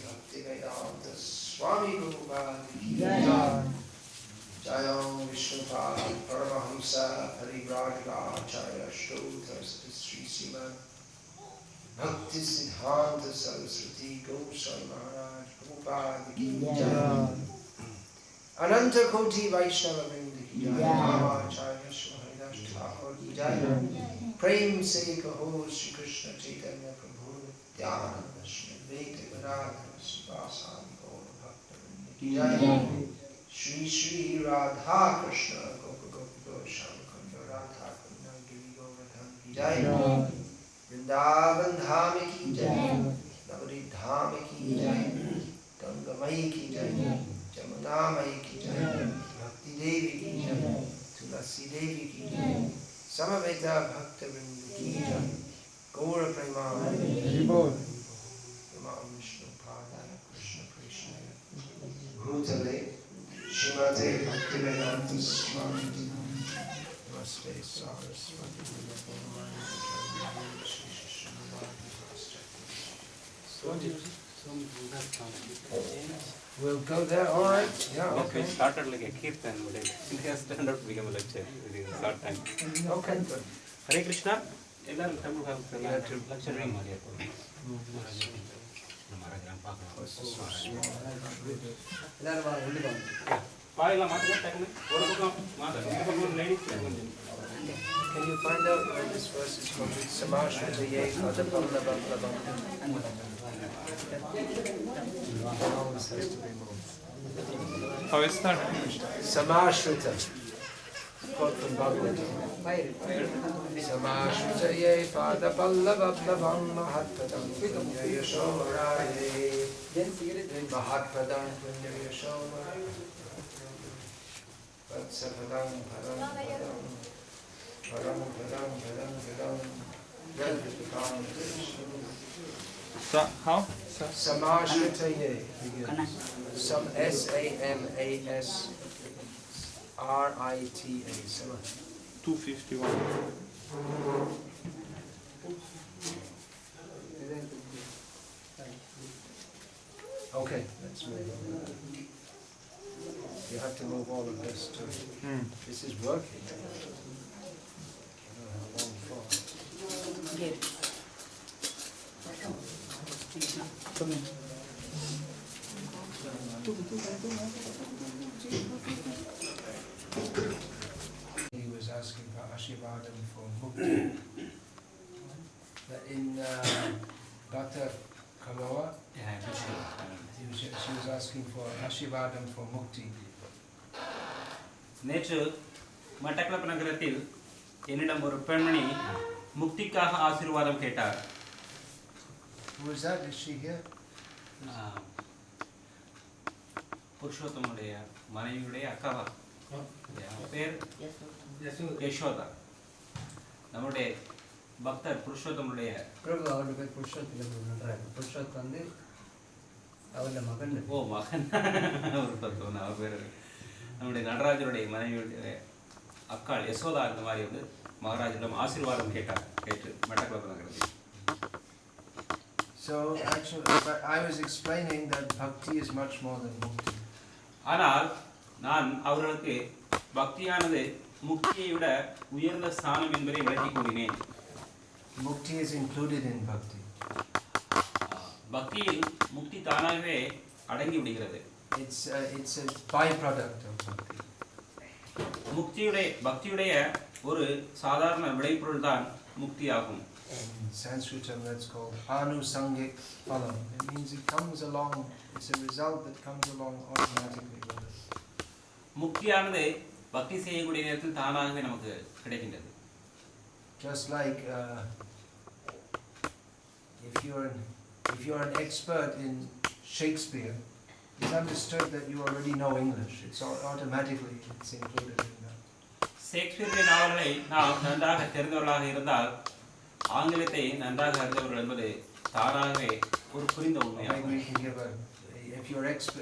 Bhakti Vikasa Swami Jayam Vishnupad Paramahamsa Parivrajacharya Shtota Sri Sriman Bhakti Siddhanta Saraswati Goswami Maharaj Prabhupada Ki Jai Ananta Koti Vaishnava Vrinda Ki Jai Acharya Shri Thakur Ki Jai Prem Se Kaho Shri Krishna Chaitanya Prabhu Nityananda Shri Advaita Gadadhara Sivasadi Gaura Bhakta Vrinda Ki Jai Shri Shri Radha Krishna Gopa Gopi Goswami Kunda Radha Kunda Giri Govardhan Ki Jai Vrindavan Dham Ki Jai Navadvip Dham Ki Jai Ganga Mai Ki Jai Jamuna Mai Ki Jai Bhakti Devi Ki Jai Tulasi Devi Ki Jai Samaveta Bhakta Vrinda Gaura Preman Imam Vishnu Padaya Krishna Krishna Bhutale Shimate Bhakti Vikasa Swami Namaste Saraswati We'll go there, all right? Yeah, okay. We started like a kirtan, but it has turned out to become a lecture within a short time. Okay, good. Hare Krishna. Everyone come to have lecture reading. Can you find out where this verse is from? Samashrita ye padapallabam. Always has to be moved. How is that? Samashrita. Quote from Bhagavad Samashrita ye padapallabam mahatpadam punya yashomaraye mahatpadam punya yashomaraye vatsapadam param padam param padam padam padam yadvipam So, how? Samashrita ye. Some S-A-M-A-S-R-I-T-A. 251. Okay, let's move on. You have to move all of this too. This is working. I don't know how long for. He was asking for Ashivadam for Mukti. In Bhakti Kaloa, she was asking for Ashivadam for Mukti. நேற்று மட்டக்களப்பு நகரத்தில் என்னிடம் ஒரு பெண்மணி முக்திக்காக ஆசீர்வாதம் கேட்டார். Who is that? Is she here? புருஷோத்தமுடைய மனைவியுடைய அக்காவா? பேர் யசோதா. நம்முடைய பக்தர் புருஷோத்தமுடைய பிரபு அவருடைய பேர் புருஷோத்தம் வந்து அவருடைய மகன். ஓ மகன் ஒரு பக்கம் அவர் பேர். நம்முடைய நடராஜருடைய மனைவியுடைய அக்காள் யசோதா இந்த மாதிரி வந்து மகாராஜரிடம் ஆசீர்வாதம் கேட்டார். கேட்டு மட்டக்களப்பு நகரத்தில். So actually, I was explaining that bhakti is much more than mukti. ஆனால் நான் அவர்களுக்கு பக்தியானது முக்தியை விட உயர்ந்த ஸ்தானம் என்பதை விளக்கி கூறினேன். Mukti is included in bhakti. பக்தியில் முக்தி தானாகவே அடங்கி விடுகிறது. It's a byproduct of bhakti. பக்தியுடைய ஒரு சாதாரண விளைபொருள் தான் முக்தி ஆகும். In Sanskrit that's called anusangik phalam. It means it comes along, it's a result that comes along automatically with it. முக்தியானது பக்தி செய்யக்கூடிய நேரத்தில் தானாகவே நமக்கு கிடைக்கின்றது. Just like if you're an expert in Shakespeare, it's understood that you already know English. It's automatically included in that. ஷேக்ஸ்பியரின் நாவல்களை நாம் நன்றாக தெரிந்தவர்களாக இருந்தால் ஆங்கிலத்தை நன்றாக அறிந்தவர்கள் என்பது தானாகவே ஒரு புரிந்த உண்மையாகும்.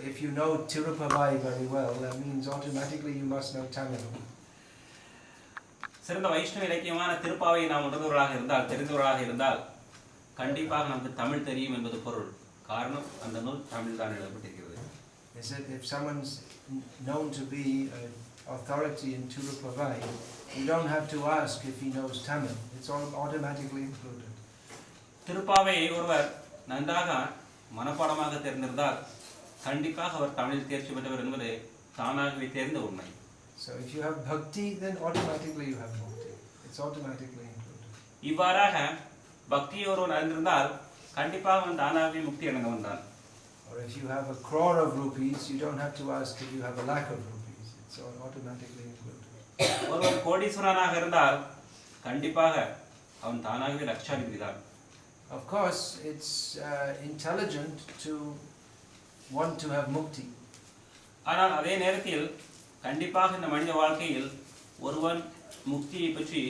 If you know Thirukovil very well, that means automatically you must know Tamil. சிறந்த வைஷ்ணவ இலக்கியமான திருப்பாவை நாம் உணர்ந்தவர்களாக இருந்தால் தெரிந்தவர்களாக இருந்தால் கண்டிப்பாக நமக்கு தமிழ் தெரியும் என்பது பொருள். காரணம் அந்த நூல் தமிழ் தான் எழுதப்பட்டிருக்கிறது. If someone's known to be an authority in Thirukovil, you don't have to ask if he knows Tamil. It's all automatically included. Thiruppavai ஒருவர் நன்றாக மனப்பாடமாக தெரிந்திருந்தால் கண்டிப்பாக அவர் தமிழில் தேர்ச்சி பெற்றவர் என்பது தானாகவே தெரிந்த உண்மை. So if you have bhakti, then automatically you have mukti. It's automatically included. இவ்வாறாக பக்தியை ஒருவன் அறிந்திருந்தால் கண்டிப்பாக அவன் தானாகவே முக்தி அடைந்தவன் தான். Or if you have 1,00,00,000 of rupees, you don't have to ask if you have 1,00,000 of rupees. It's all automatically included. ஒருவன் கோடீஸ்வரனாக இருந்தால் கண்டிப்பாக அவன் தானாகவே லட்சாதிபதி தான். Of course, it's intelligent to want to have mukti. ஆனால் அதே நேரத்தில் கண்டிப்பாக இந்த மனித வாழ்க்கையில் ஒருவன் முக்தியை பற்றி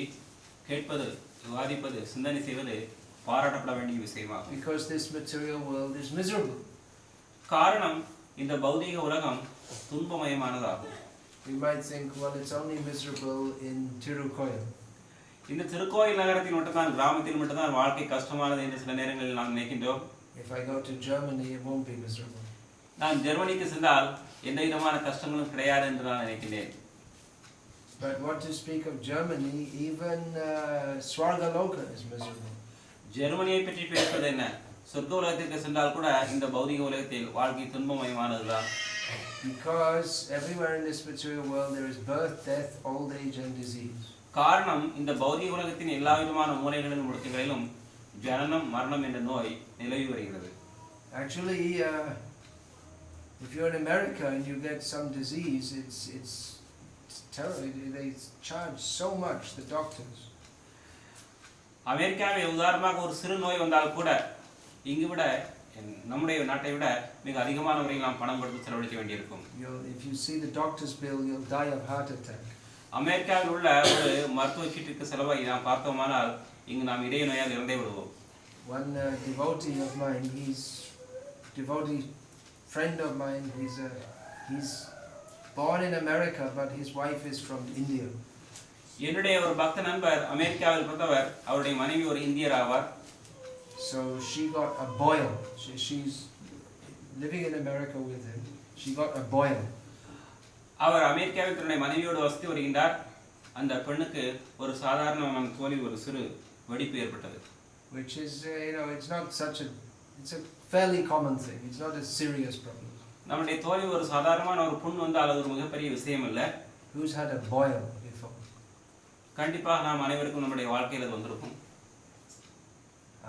கேட்பது, விவாதிப்பது, சிந்தனை செய்வது பாராட்டப்பட வேண்டிய விஷயமாகும். Because this material world is miserable. காரணம் இந்த பௌதீக உலகம் துன்பமயமானதாகும். We might think, well, it's only miserable in Thirukovil. இந்த திருக்கோயில் நகரத்தில் மட்டும்தான், கிராமத்தில் மட்டும்தான் வாழ்க்கை கஷ்டமானது என்று சில நேரங்களில் நாம் நினைக்கின்றோம். If I go to Germany, it won't be miserable. நான் ஜெர்மனிக்கு சென்றால் எந்த விதமான கஷ்டங்களும் கிடையாது என்று நான் நினைக்கிறேன். But what to speak of Germany, even Swargaloka is miserable. ஜெர்மனியை பற்றி பேசுவது என்ன? சொர்க்க உலகத்திற்கு சென்றால் கூட இந்த பௌதிக உலகத்தில் வாழ்க்கை துன்பமயமானதுதான். Because everywhere in this material world there is birth, death, old age and disease. காரணம் இந்த பௌதிக உலகத்தின் எல்லா விதமான மூலைகளிலும் முடுக்குகளிலும் ஜனனம், மரணம் என்ற நோய் நிலவி வருகிறது. Actually, if you're in America and you get some disease, it's terrible. They charge so much, the doctors. அமெரிக்காவில் உதாரணமாக ஒரு சிறு நோய் வந்தால் கூட இங்கு விட நம்முடைய நாட்டை விட மிக அதிகமான முறையில் நாம் பணம் கொடுத்து செலவழிக்க வேண்டியிருக்கும். If you see the doctor's bill, you'll die of heart attack. அமெரிக்காவில் உள்ள ஒரு மருத்துவ சீட்டுக்கு செலவை நாம் பார்த்தோமானால் இங்கு நாம் இதய நோயால் இறந்தே விடுவோம். One devotee of mine, devotee friend of mine, he's born in America, but his wife is from India. என்னுடைய ஒரு பக்த நண்பர் அமெரிக்காவில் பிறந்தவர், அவருடைய மனைவி ஒரு இந்தியர் ஆவார். So she got a boil. She's living in America with him. She got a boil. அவர் அமெரிக்காவில் தன்னுடைய மனைவியோடு வசித்து வருகின்றார். அந்த பெண்ணுக்கு ஒரு சாதாரண தோலில் ஒரு சிறு வெடிப்பு ஏற்பட்டது. Which is, it's not such it's a fairly common thing. It's not a serious problem. நம்முடைய தோலில் ஒரு சாதாரணமான ஒரு புண் வந்தால் அது ஒரு மிகப்பெரிய விஷயம் இல்ல. Who's had a boil before? கண்டிப்பாக நாம் அனைவருக்கும் நம்முடைய வாழ்க்கையில் அது வந்திருக்கும்.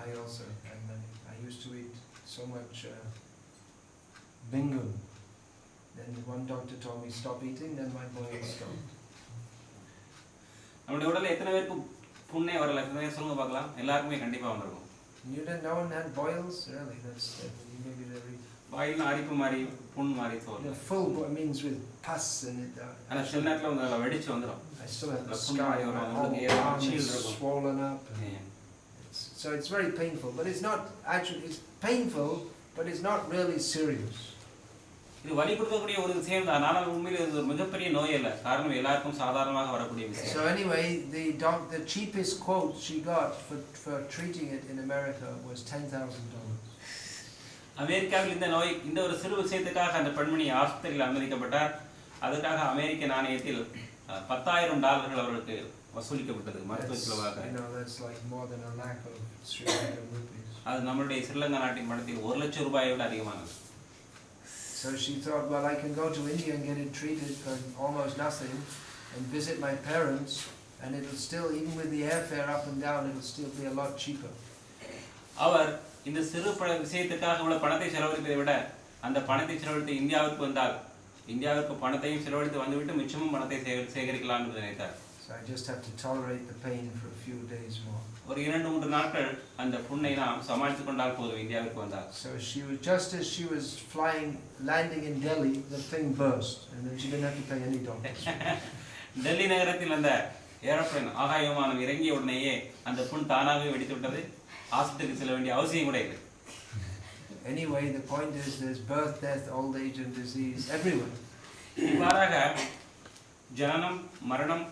I also had many. I used to eat so much bingo. Then one doctor told me stop eating, then my boil stopped. நம்முடைய உடல்ல எத்தனை பேருக்கு புண்ணே வரல? எத்தனை பேர் சொல்லுங்க பார்க்கலாம். எல்லாருக்குமே கண்டிப்பா வந்திருக்கும். You didn't know one had boils? Really? That's maybe very. வாயில அரிப்பு மாதிரி, புண் மாதிரி தோல். The full means with pus and it. ஆனா சில நேரத்துல வந்து வெடிச்சு வந்துரும். I still have the scar. My whole arm is swollen up. So it's very painful, but it's not actually. It's painful, but it's not really serious. இது வலி கொடுக்கக்கூடிய ஒரு விஷயம் தான். ஆனால் உண்மையில் இது ஒரு மிகப்பெரிய நோய் அல்ல. காரணம் எல்லாருக்கும் சாதாரணமாக வரக்கூடிய விஷயம். So anyway, the cheapest quote she got for treating it in America was $10,000. அமெரிக்காவில் இந்த ஒரு சிறு விஷயத்துக்காக அந்த பெண்மணி ஆஸ்பத்திரியில் அனுமதிக்கப்பட்டார். அதுக்காக அமெரிக்க நாணயத்தில் $10,000 அவர்களுக்கு வசூலிக்கப்பட்டது மருத்துவ செலவாக. That's like more than a lakh of Sri Lankan rupees. அது நம்மளுடைய ஸ்ரீலங்கா நாட்டின் பணத்தில் 1 லட்சம் ரூபாயை விட அதிகமானது. So she thought, well, I can go to India and get it treated for almost nothing and visit my parents, and it'll still, even with the airfare up and down, it'll still be a lot cheaper. அவர் இந்த சிறு விஷயத்துக்காக இவ்வளவு பணத்தை செலவழிப்பதை விட அந்த பணத்தை செலவழித்து இந்தியாவிற்கு வந்தால் இந்தியாவிற்கு பணத்தையும் செலவழித்து வந்துவிட்டு மிச்சமும் பணத்தை சேகரிக்கலாம் என்று நினைத்தார். So I just have to tolerate the pain for a few days more. ஒரு 2-3 நாட்கள் அந்த புண்ணை நாம் சமாளித்துக் கொண்டால் போதும் இந்தியாவிற்கு வந்தால். So just as she was landing in Delhi, the thing burst, and then she didn't have to pay any doctors. Delhi நகரத்தில் அந்த ஏரோப்ளேன் ஆகாய விமானம் இறங்கிய உடனேயே அந்த புண் தானாகவே வெடித்து விட்டது. ஆஸ்பத்திரிக்கு செல்ல வேண்டிய அவசியம் கூட இல்லை. Anyway, the point is there's birth, death, old age and disease everywhere. இவ்வாறாக ஜனனம், மரணம்,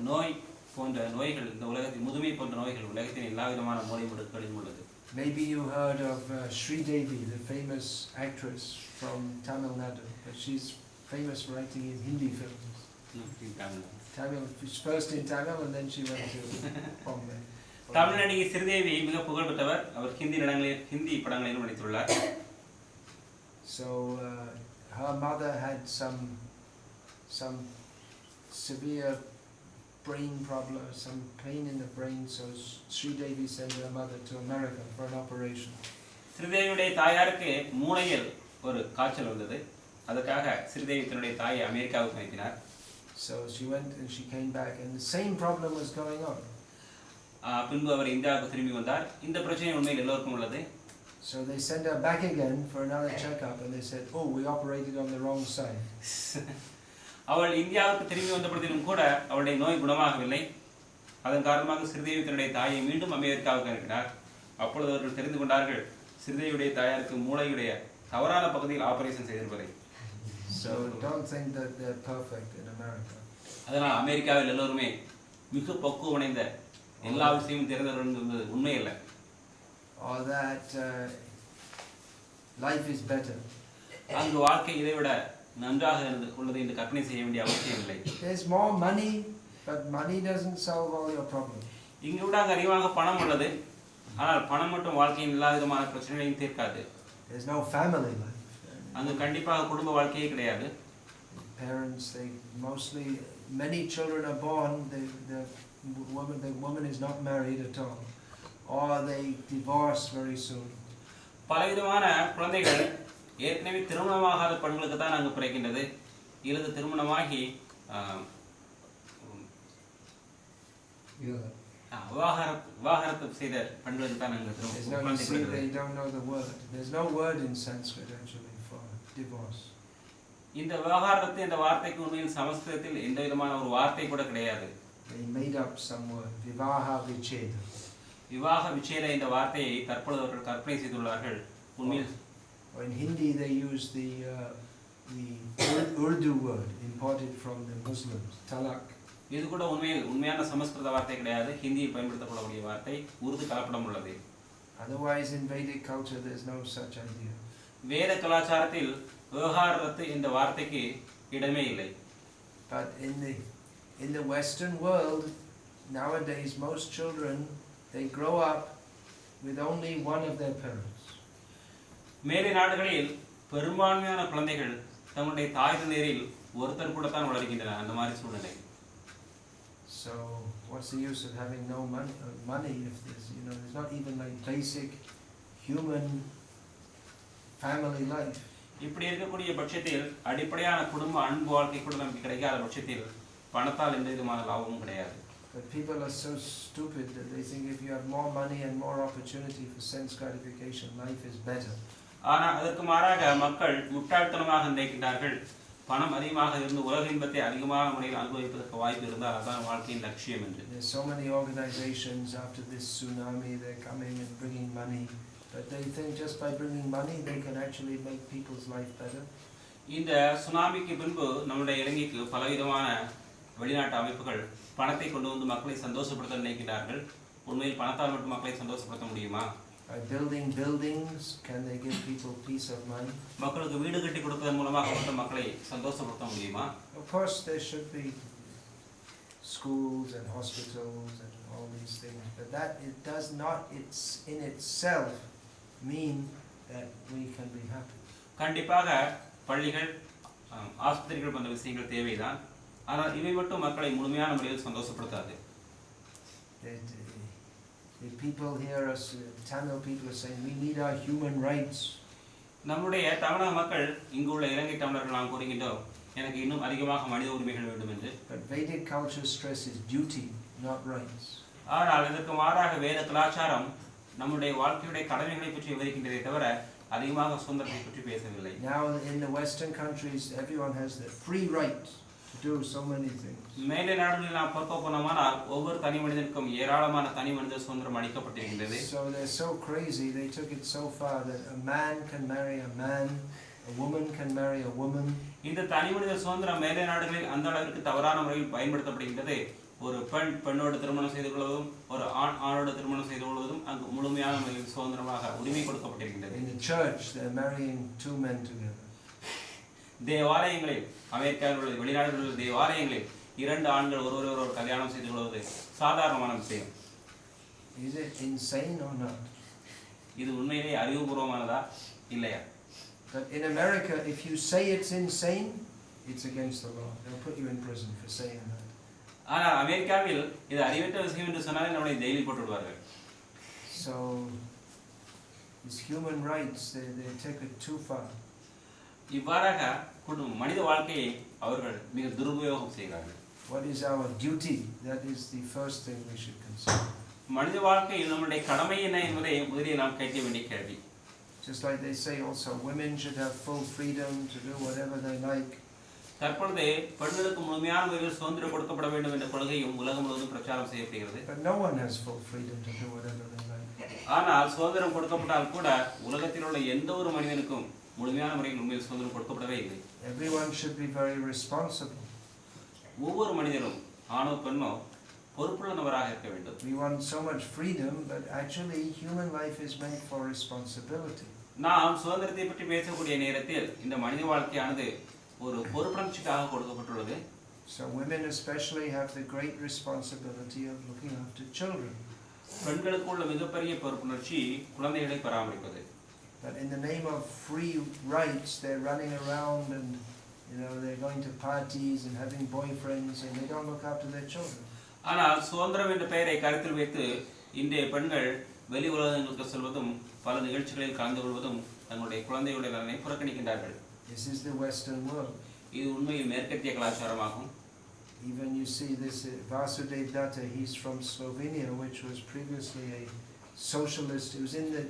நோய் போன்ற நோய்கள் இந்த உலகத்தில் முதுமை போன்ற நோய்கள் உலகத்தின் எல்லா விதமான மூலை முடுக்குகளிலும் உள்ளது. Maybe you heard of Sri Devi, the famous actress from Tamil Nadu, but she's famous writing in Hindi films. Tamil, first in Tamil and then she went to Bombay. Tamil நடிகை ஸ்ரீதேவி மிக புகழ் பெற்றவர். அவர் ஹிந்தி படங்களிலும் நடித்துள்ளார். So her mother had some severe brain problem, some pain in the brain, so Sri Devi sent her mother to America for an operation. ஸ்ரீதேவியுடைய தாயாருக்கு மூளையில் ஒரு காய்ச்சல் வந்தது. அதற்காக ஸ்ரீதேவி தன்னுடைய தாயை அமெரிக்காவுக்கு அனுப்பினார். So she went and she came back and the same problem was going on. பின்பு அவர் இந்தியாவுக்கு திரும்பி வந்தார். இந்த பிரச்சனை உண்மையில் எல்லோருக்கும் உள்ளது. So they sent her back again for another checkup and they said, "Oh, we operated on the wrong side." அவள் இந்தியாவுக்கு திரும்பி வந்த பொழுதிலும் கூட அவளுடைய நோய் குணமாகவில்லை. அதன் காரணமாக ஸ்ரீதேவி தன்னுடைய தாயை மீண்டும் அமெரிக்காவுக்கு அனுப்பினார். அப்பொழுது அவர்கள் தெரிந்து கொண்டார்கள் ஸ்ரீதேவியுடைய தாயாருக்கு மூளையுடைய தவறான பகுதியில் ஆபரேஷன் செய்திருப்பதை. So don't think that they're perfect in America. அதனால் அமெரிக்காவில் எல்லோருமே மிக பக்குவமடைந்த எல்லா விஷயமும் தெரிந்தவர்கள் என்பது உண்மை அல்ல. Or that life is better. அங்கு வாழ்க்கை இதைவிட நன்றாக உள்ளது என்று கற்பனை செய்ய வேண்டிய அவசியம் இல்லை. There's more money, but money doesn't solve all your problems. இங்கு விட அங்கு அதிகமாக பணம் உள்ளது, ஆனால் பணம் மட்டும் வாழ்க்கையின் எல்லா விதமான பிரச்சனைகளையும் தீர்க்காது. There's no family life. அங்கு கண்டிப்பாக குடும்ப வாழ்க்கையே கிடையாது. Parents, many children are born, the woman is not married at all, or they divorce very soon. பலவிதமான குழந்தைகள் ஏற்கனவே திருமணமாகாத பெண்களுக்கு தான் அங்கு பிறக்கின்றது, இல்லது திருமணமாகி விவாகரத்து செய்த பெண்களுக்கு தான் அங்கு They don't know the word. There's no word in Sanskrit actually for divorce. இந்த விவாகரத்து என்ற வார்த்தைக்கு உண்மையில் சமஸ்கிருதத்தில் எந்த விதமான ஒரு வார்த்தை கூட கிடையாது. They made up some word, vivaha vicheda. விவாக விச்சேத என்ற வார்த்தையை தற்பொழுது அவர்கள் கற்பனை செய்துள்ளார்கள். உண்மையில் in Hindi they use the Urdu word imported from the Muslims, talak. இது கூட உண்மையான சமஸ்கிருத வார்த்தை கிடையாது, ஹிந்தியில் பயன்படுத்தப்படக்கூடிய வார்த்தை, உருது கலப்படம் உள்ளது. Otherwise in Vedic culture there is no such idea. வேத கலாச்சாரத்தில் விவாகரத்து என்ற வார்த்தைக்கு இடமே இல்லை. But in the Western world nowadays most children they grow up with only one of their parents. மேலை நாடுகளில் பெரும்பான்மையான குழந்தைகள் தங்களுடைய தாய் தந்தையரில் ஒருத்தர் கூட தான் வளர்கின்றனர். அந்த மாதிரி சூழ்நிலை. So what's the use of having no money if there's not even like basic human family life. இப்படி இருக்கக்கூடிய பட்சத்தில் அடிப்படையான குடும்ப அன்பு வாழ்க்கை கூட நமக்கு கிடைக்காத பட்சத்தில் பணத்தால் எந்த விதமான லாபமும் கிடையாது. But people are so stupid that they think if you have more money and more opportunity for sense gratification, life is better. ஆனால் அதற்கு மாறாக மக்கள் முட்டாள்தனமாக நினைக்கின்றார்கள், பணம் அதிகமாக இருந்து உலக இன்பத்தை அதிகமான முறையில் அனுபவிப்பதற்கு வாய்ப்பு இருந்தால் அதான் வாழ்க்கையின் லட்சியம் என்று. There's so many organizations after this tsunami, they're coming and bringing money, but they think just by bringing money they can actually make people's life better. இந்த சுனாமிக்கு பின்பு நம்முடைய இலங்கைக்கு பலவிதமான வெளிநாட்டு அமைப்புகள் பணத்தை கொண்டு வந்து மக்களை சந்தோஷப்படுத்த நினைக்கிறார்கள். உண்மையில் பணத்தால் மட்டும் மக்களை சந்தோஷப்படுத்த முடியுமா? By building buildings, can they give people peace of mind? மக்களுக்கு வீடு கட்டி கொடுப்பதன் மூலமாக மட்டும் மக்களை சந்தோஷப்படுத்த முடியுமா? Of course there should be schools and hospitals and all these things, but that it does not in itself mean that we can be happy. கண்டிப்பாக பள்ளிகள், ஆஸ்பத்திரிகள் போன்ற விஷயங்கள் தேவைதான், ஆனால் இவை மட்டும் மக்களை முழுமையான முறையில் சந்தோஷப்படுத்தாது. The people here, Tamil people are saying we need our human rights. நம்முடைய தமிழக மக்கள், இங்கு உள்ள இலங்கை தமிழர்கள் நாம் கூறுகின்றோம், எனக்கு இன்னும் அதிகமாக மனித உரிமைகள் வேண்டும் என்று. But Vedic culture stresses duty, not rights. ஆனால் இதற்கு மாறாக வேத கலாச்சாரம் நம்முடைய வாழ்க்கையுடைய கடமைகளை பற்றி விவரிக்கின்றதை தவிர அதிகமாக சுதந்திரத்தை பற்றி பேசவில்லை. Now in the Western countries, everyone has the free right to do so many things. மேலை நாடுகளில் நாம் பார்க்க போனோமானால் ஒவ்வொரு தனி மனிதனுக்கும் ஏராளமான தனி மனித சுதந்திரம் அளிக்கப்பட்டிருக்கின்றது. So they're so crazy, they took it so far that a man can marry a man, a woman can marry a woman. இந்த தனி மனித சுதந்திரம் மேலை நாடுகளில் அந்த அளவிற்கு தவறான முறையில் பயன்படுத்தப்படுகின்றது. ஒரு பெண் பெண்ணோடு திருமணம் செய்து கொள்வதும் ஒரு ஆண் ஆணோடு திருமணம் செய்து கொள்வதும் அங்கு முழுமையான முறையில் சுதந்திரமாக உரிமை கொடுக்கப்பட்டிருக்கின்றது. In the church they're marrying two men together. தேவாலயங்களில், அமெரிக்காவில் உள்ள வெளிநாடுகளில் உள்ள தேவாலயங்களில் இரண்டு ஆண்கள் ஒருவரோடு கல்யாணம் செய்து கொள்வது சாதாரணமான விஷயம். Is it insane or not? இது உண்மையிலேயே அறிவுபூர்வமானதா இல்லையா? But in America, if you say it's insane, it's against the law. They'll put you in prison for saying that. ஆனால் அமெரிக்காவில் இது அறிவற்ற விஷயம் என்று சொன்னால் நம்மளை ஜெயிலில் போட்டு விடுவார்கள். So these human rights, they take it too far. இவ்வாறாக மனித வாழ்க்கையை அவர்கள் மிக துருபயோகம் செய்கிறார்கள். What is our duty? That is the first thing we should consider. மனித வாழ்க்கையில் நம்முடைய கடமை என்ன என்பதை முதலில் நாம் கேட்க வேண்டிய கேள்வி. Just like they say also, women should have full freedom to do whatever they like. தற்பொழுது பெண்களுக்கு முழுமையான முறையில் சுதந்திரம் கொடுக்கப்பட வேண்டும் என்ற கொள்கையும் உலகம் முழுவதும் பிரச்சாரம் செய்யப்படுகிறது. But no one has full freedom to do whatever they like. ஆனால் சுதந்திரம் கொடுக்கப்பட்டால் கூட உலகத்தில் உள்ள எந்த ஒரு மனிதனுக்கும் முழுமையான முறையில் உண்மையில் சுதந்திரம் கொடுக்கப்படவே இல்லை. Everyone should be very responsible. ஒவ்வொரு மனிதனும் ஆணோ பெண்ணோ பொறுப்புள்ளவராக இருக்க வேண்டும். We want so much freedom, but actually human life is meant for responsibility. நாம் சுதந்திரத்தை பற்றி பேசக்கூடிய நேரத்தில் இந்த மனித வாழ்க்கையானது ஒரு பொறுப்புணர்ச்சிக்காக கொடுக்கப்பட்டுள்ளது. So women especially have the great responsibility of looking after children. பெண்களுக்கு உள்ள மிகப்பெரிய பொறுப்புணர்ச்சி குழந்தைகளை பராமரிப்பது. But in the name of free rights, they're running around and they're going to parties and having boyfriends, and they don't look after their children. ஆனால் சுதந்திரம் என்ற பெயரை கருத்தில் வைத்து இன்றைய பெண்கள் வெளி உலகங்களுக்கு செல்வதும் பல நிகழ்ச்சிகளில் கலந்து கொள்வதும் தங்களுடைய குழந்தைகளுடைய நலனை புறக்கணிக்கின்றார்கள். This is the Western world. இது உண்மையில் மேற்கத்திய கலாச்சாரமாகும். Even you see this Vasudev Datta, he's from Slovenia, which was previously a socialist. It was in the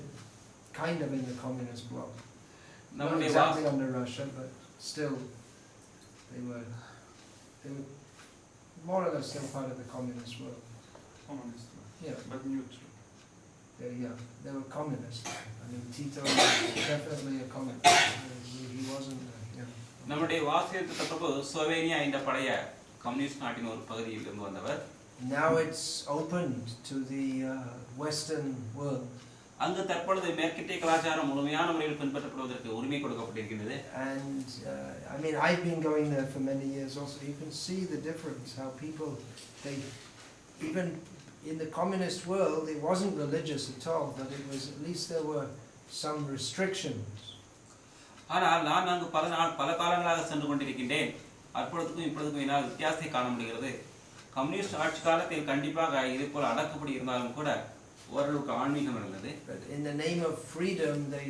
communist bloc. Not exactly under Russia, but still they were more or less still part of the communist world. Communist. Yeah. But neutral. They were communists. I mean, Tito was definitely a communist. He wasn't. நம்முடைய வாசியத்து தற்போ Slovenia என்ற பழைய communist நாட்டின் ஒரு பகுதியில் இருந்து வந்தவர். Now it's opened to the Western world. அங்கு தற்பொழுது மேற்கத்திய கலாச்சாரம் முழுமையான முறையில் பின்பற்றப்படுவதற்கு உரிமை கொடுக்கப்பட்டிருக்கிறது. And I mean, I've been going there for many years also. You can see the difference, how people, they even in the communist world, it wasn't religious at all, but it was, at least there were some restrictions. ஆனால் நான் அங்கு பல காலங்களாக சென்று கொண்டிருக்கின்றேன். அப்பொழுதுக்கும் இப்பொழுதுக்கும் என்னால் வித்தியாசத்தை காண முடிகிறது. கம்யூனிஸ்ட் ஆட்சி காலத்தில் கண்டிப்பாக இது போல அடக்குப்படி இருந்தாலும் கூட ஓரளவுக்கு ஆன்மீகம் இருந்தது. But in the name of freedom, they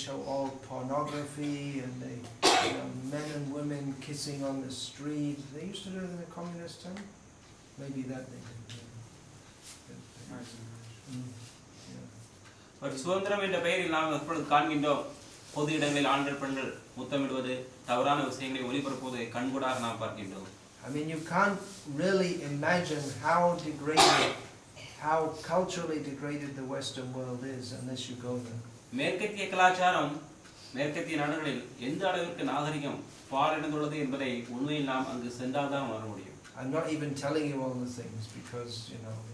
show all pornography, and they men and women kissing on the street. They used to do it in the communist time. Maybe that they did. But சுதந்திரம் என்ற பெயரில் நாம் எப்பொழுது காண்கின்றோம், பொது இடங்களில் ஆண்கள் பெண்கள் முத்தமிடுவது, தவறான விஷயங்களை ஒளிபரப்புவதை கண்கூடாக நாம் பார்க்கின்றோம். I mean, you can't really imagine how degraded, how culturally degraded the Western world is unless you go there. மேற்கத்திய கலாச்சாரம் மேற்கத்திய நாடுகளில் எந்த அளவிற்கு நாகரிகம் பாழடைந்துள்ளது என்பதை உண்மையில் நாம் அங்கு சென்றால்தான் உணர முடியும். I'm not even telling you all the things because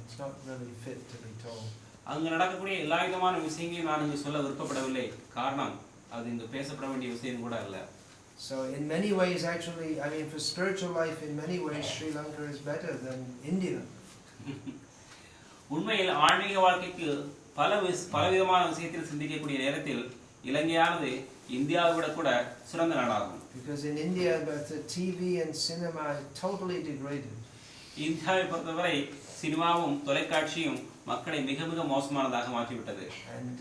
it's not really fit to be told. அங்கு நடக்கக்கூடிய எல்லா விதமான விஷயங்களையும் நான் இங்கு சொல்ல விருப்பப்படவில்லை. காரணம் அது இங்கு பேசப்பட வேண்டிய விஷயம் கூட அல்ல. So in many ways, actually, I mean, for spiritual life, in many ways, Sri Lanka is better than India. உண்மையில் ஆன்மீக வாழ்க்கைக்கு பலவிதமான விஷயத்தில் சிந்திக்கக்கூடிய நேரத்தில் இலங்கையானது இந்தியாவை விட கூட சிறந்த நாடாகும். Because in India, the TV and cinema are totally degraded. இந்தியாவை பொறுத்தவரை சினிமாவும் தொலைக்காட்சியும் மக்களை மிக மிக மோசமானதாக மாற்றிவிட்டது. And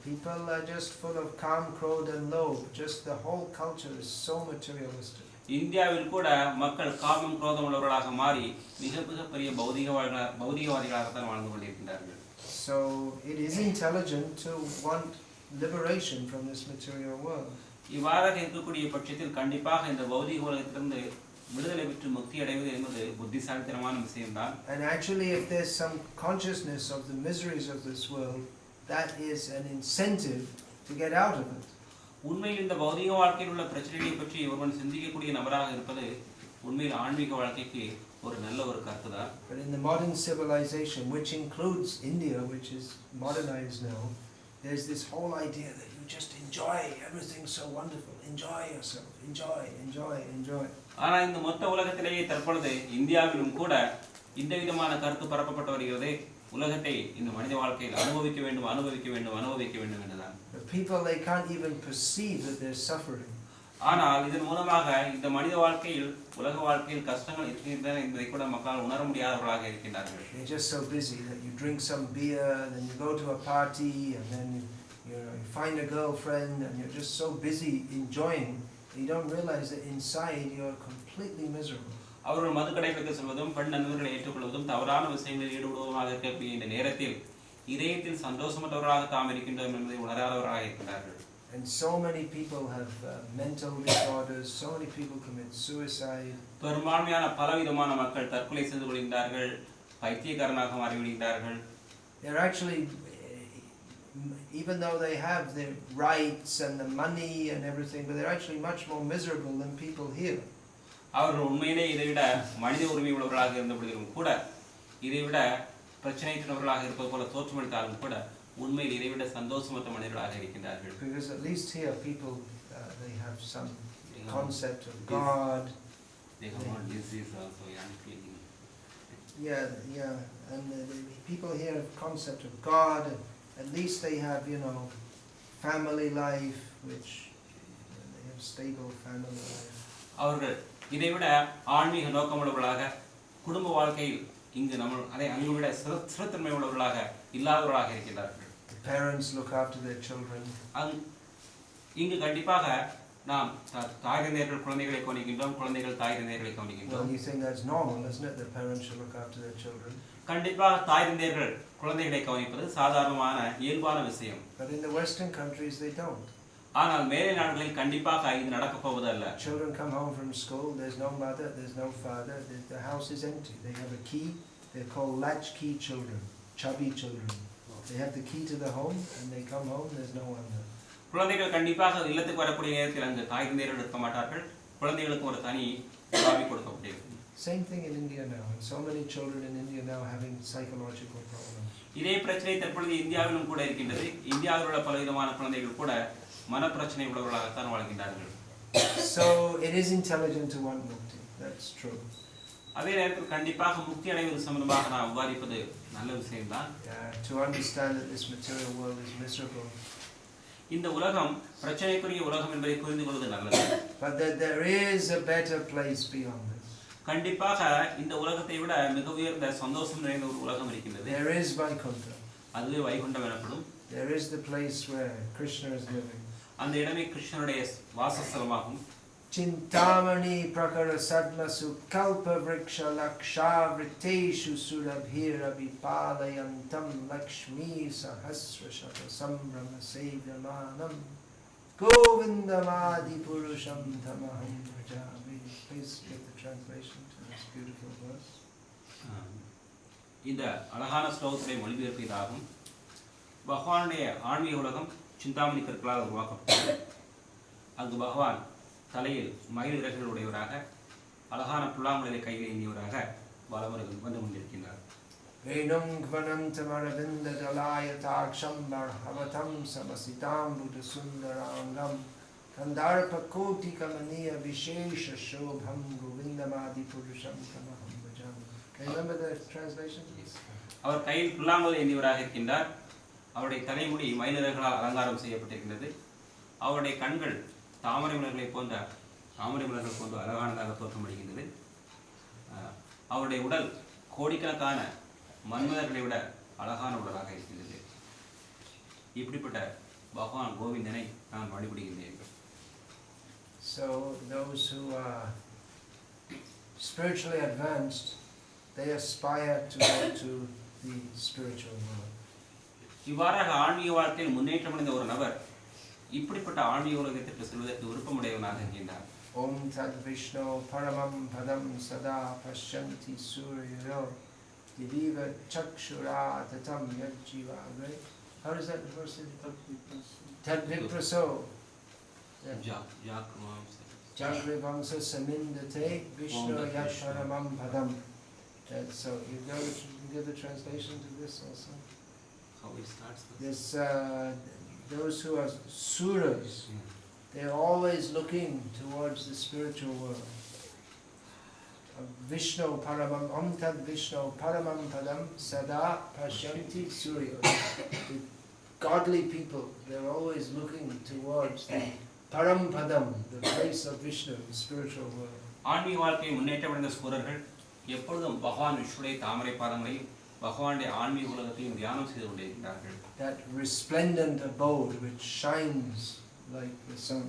people are just full of calm, crowd and lobe. Just the whole culture is so materialistic. இந்தியாவில் கூட மக்கள் காமம் குரோதம் உள்ளவர்களாக மாறி மிக மிக பெரிய பௌதிகவாதிகளாகத்தான் வாழ்ந்து கொண்டிருக்கின்றார்கள். So it is intelligent to want liberation from this material world. இவ்வாறாக இருக்கக்கூடிய பட்சத்தில் கண்டிப்பாக இந்த பௌதிக உலகத்திலிருந்து விடுதலை பெற்று முக்தி அடைவது என்பது புத்திசாலித்தனமான விஷயம்தான். And actually, if there's some consciousness of the miseries of this world, that is an incentive to get out of it. உண்மையில் இந்த பௌதிக வாழ்க்கையில் உள்ள பிரச்சனைகளை பற்றி ஒருவன் சிந்திக்கக்கூடிய நபராக இருப்பது உண்மையில் ஆன்மீக வாழ்க்கைக்கு ஒரு நல்ல ஒரு கருத்து தான். But in the modern civilization, which includes India, which is modernized now, there's this whole idea that you just enjoy everything so wonderful. Enjoy yourself. Enjoy. ஆனால் இந்த மொத்த உலகத்திலேயே தற்பொழுது இந்தியாவிலும் கூட இந்த விதமான கருத்து பரப்பப்பட்டு வருகிறது. உலகத்தை இந்த மனித வாழ்க்கையில் அனுபவிக்க வேண்டும் என்றுதான். The people, they can't even perceive that they're suffering. ஆனால் இதன் மூலமாக இந்த மனித வாழ்க்கையில் உலக வாழ்க்கையில் கஷ்டங்கள் இருக்கின்றன என்பதை கூட மக்கள் உணர முடியாதவர்களாக இருக்கின்றார்கள். They're just so busy that you drink some beer, then you go to a party, and then you find a girlfriend, and you're just so busy enjoying. You don't realize that inside you're completely miserable. அவர்கள் மதுக்கடைகளுக்கு செல்வதும் பெண் நண்பர்களை ஏற்றுக்கொள்வதும் தவறான விஷயங்களில் ஈடுபடுவதுமாக இருக்கக்கூடிய இந்த நேரத்தில் இதயத்தில் சந்தோஷமற்றவர்களாக தாம் இருக்கின்றோம் என்பதை உணராதவர்களாக இருக்கின்றார்கள். And so many people have mental disorders, so many people commit suicide. பெரும்பான்மையான பலவிதமான மக்கள் தற்கொலை செய்து கொள்கின்றார்கள், பைத்தியக்காரனாக மாறிவிடுகிறார்கள். They're actually, even though they have the rights and the money and everything, but they're actually much more miserable than people here. அவர்கள் உண்மையிலே இதைவிட மனித உரிமை உள்ளவர்களாக இருந்தபொழுதிலும் கூட, இதைவிட பிரச்சனையுள்ளவர்களாக இருப்பது போல தோற்றமளித்தாலும் கூட, உண்மையில் இதைவிட சந்தோஷமற்ற மனிதர்களாக இருக்கின்றார்கள். Because at least here people they have some concept of God. They have not disease also, feeling. Yeah, and the people here have concept of God. At least they have, family life, which they have stable family life. அவர்கள் இதைவிட ஆன்மீக நோக்கமுள்ளவர்களாக, குடும்ப வாழ்க்கையில் இங்கு நம்ம அதை அங்கு விட சிறத்தன்மை உள்ளவர்களாக இல்லாதவர்களாக இருக்கின்றார்கள். Parents look after their children. இங்கு கண்டிப்பாக நாம் தாய் தந்தையர்கள் குழந்தைகளை கவனிக்கின்றோம், குழந்தைகள் தாய் தந்தையர்களை கவனிக்கின்றோம். Well, you think that's normal, isn't it? That parents should look after their children. கண்டிப்பாக தாய் தந்தையர்கள் குழந்தைகளை கவனிப்பது சாதாரணமான இயல்பான விஷயம். But in the Western countries they don't. ஆனால் மேலை நாடுகளில் கண்டிப்பாக இது நடக்கப் போவதல்ல. Children come home from school, there's no mother, there's no father, the house is empty. They have a key, they're called latchkey children, chubby children. They have the key to the home and they come home, there's no one there. குழந்தைகள் கண்டிப்பாக இல்லத்துக்கு வரக்கூடிய நேரத்தில் அங்கு தாய் தந்தையர்கள் இருக்க மாட்டார்கள், குழந்தைகளுக்கு ஒரு தனி சாவி கொடுக்கப்பட்டிருக்கும். Same thing in India now, and so many children in India now having psychological problems. இதே பிரச்சனை தற்பொழுது இந்தியாவிலும் கூட இருக்கின்றது. இந்தியாவில் உள்ள பலவிதமான குழந்தைகள் கூட மனப்பிரச்சனை உள்ளவர்களாகத்தான் வாழ்கின்றார்கள். So it is intelligent to want mukti, that's true. அதே நேரத்தில் கண்டிப்பாக முக்தி அடைவது சம்பந்தமாக நாம் விவாதிப்பது நல்ல விஷயம்தான். To understand that this material world is miserable. இந்த உலகம் பிரச்சனைக்குரிய உலகம் என்பதை புரிந்து கொள்வது நல்லது. But that there is a better place beyond this. கண்டிப்பாக இந்த உலகத்தை விட மிக உயர்ந்த சந்தோஷம் நிறைந்த ஒரு உலகம் இருக்கின்றது. There is Vaikuntha. அதுவே வைகுண்டம் எனப்படும். There is the place where Krishna is living. அந்த இடமே கிருஷ்ணனுடைய வாசஸ்தலமாகும். Chintamani prakara sadmasu kalpa vriksha lakshavriteshu surabhira vipalayantam lakshmi sahasra shata sambrama sevyamanam govindamadi purusham tamaham bhajami. Please get the translation to this beautiful verse. இந்த அழகான ஸ்லோகத்தை மொழிபெயர்ப்பு இதாகும். பகவானுடைய ஆன்மீக உலகம் சிந்தாமணி கற்களால் உருவாக்கப்பட்டது. அங்கு பகவான் தலையில் மயில் இறகுகள் உடையவராக, அழகான புல்லாங்குழலை கையில் ஏந்தியவராக வலமுறையில் வந்து கொண்டிருக்கின்றார். Venum gvanantam aravinda dalayataaksham barhavatam samasitam buddha sundarangam kandarpa koti kamaniya vishesha shobham govindamadi purusham tamaham bhajam. Can you remember the translation? அவர் கையில் புல்லாங்குழல் ஏந்தியவராக இருக்கின்றார். அவருடைய தலைமுடி மயிலிறகுகளால் அலங்காரம் செய்யப்பட்டிருக்கின்றது. அவருடைய கண்கள் தாமரை மலர்கள் போன்ற அழகானதாக தோற்றமளிக்கின்றது. அவருடைய உடல் கோடிக்கணக்கான மன்மதர்களை விட அழகான உடலாக இருக்கின்றது. இப்படிப்பட்ட பகவான் கோவிந்தனை நான் வழிபடுகின்றேன். So those who are spiritually advanced, they aspire to go to the spiritual world. இவ்வாறாக ஆன்மீக வாழ்க்கையில் முன்னேற்றம் அடைந்த ஒரு நபர் இப்படிப்பட்ட ஆன்மீக உலகத்திற்கு செல்வதற்கு விருப்பமுடையவனாக இருக்கின்றார். Om Tad Vishnu Paramam Padam Sada Pashyanti Suryo Diviva Chakshura Tatam Yajjiva. Right? How does that verse? Tad Vipraso Jagrivamsa Samindate Vishnu Yasharamam Padam. So you give the translation to this also. How it starts? This those who are suras, they are always looking towards the spiritual world. Vishnu Paramam Amtad Vishnu Paramam Padam Sada Pashyanti Surya. The godly people, they are always looking towards the Param Padam, the place of Vishnu, the spiritual world. ஆன்மீக வாழ்க்கையை முன்னேற்றமடைந்த சூரர்கள் எப்பொழுதும் பகவான் விஷ்ணுடைய தாமரை பாதங்களையும் பகவானுடைய ஆன்மீக உலகத்தையும் தியானம் செய்து கொண்டிருக்கிறார்கள். That resplendent abode which shines like the sun.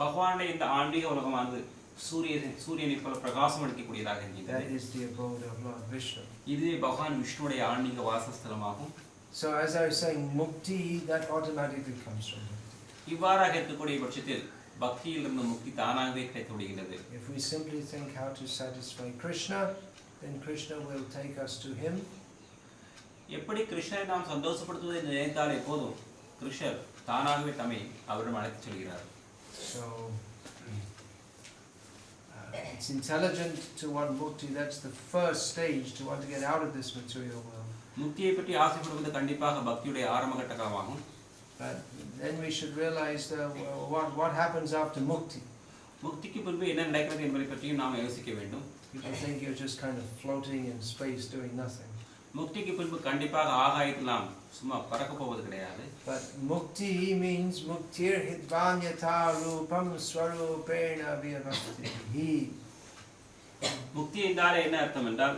பகவானுடைய இந்த ஆன்மீக உலகமானது சூரியனை போல பிரகாசம் அளிக்கக்கூடியதாக இருக்கிறது. That is the abode of Lord Vishnu. இதுவே பகவான் விஷ்ணுடைய ஆன்மீக வாசஸ்தலமாகும். So as I was saying, mukti, that automatically comes from mukti. இவ்வாறாக இருக்கக்கூடிய பட்சத்தில் பக்தியிலிருந்து முக்தி தானாகவே கிடைத்து விடுகிறது. If we simply think how to satisfy Krishna, then Krishna will take us to him. எப்படி கிருஷ்ணரை நாம் சந்தோஷப்படுத்துவதை நினைத்தாலே போதும், கிருஷ்ணர் தானாகவே தம்மை அவரிடம் அழைத்துச் செல்கிறார். So it's intelligent to want mukti. That's the first stage, to want to get out of this material world. முக்தியை பற்றி ஆசைப்படுவது கண்டிப்பாக பக்தியுடைய ஆரம்ப கட்டமாகும். But then we should realize what happens after mukti. முக்திக்கு பின்பு என்ன நடக்கிறது என்பதை பற்றியும் நாம் யோசிக்க வேண்டும். People think you're just kind of floating in space doing nothing. முக்திக்கு பின்பு கண்டிப்பாக ஆகாயத்தில் நாம் சும்மா பறக்க போவது கிடையாது. But mukti means muktir hidvanyata rupam swarupena vyavastiti. முக்தி என்றாலே என்ன அர்த்தம் என்றால்,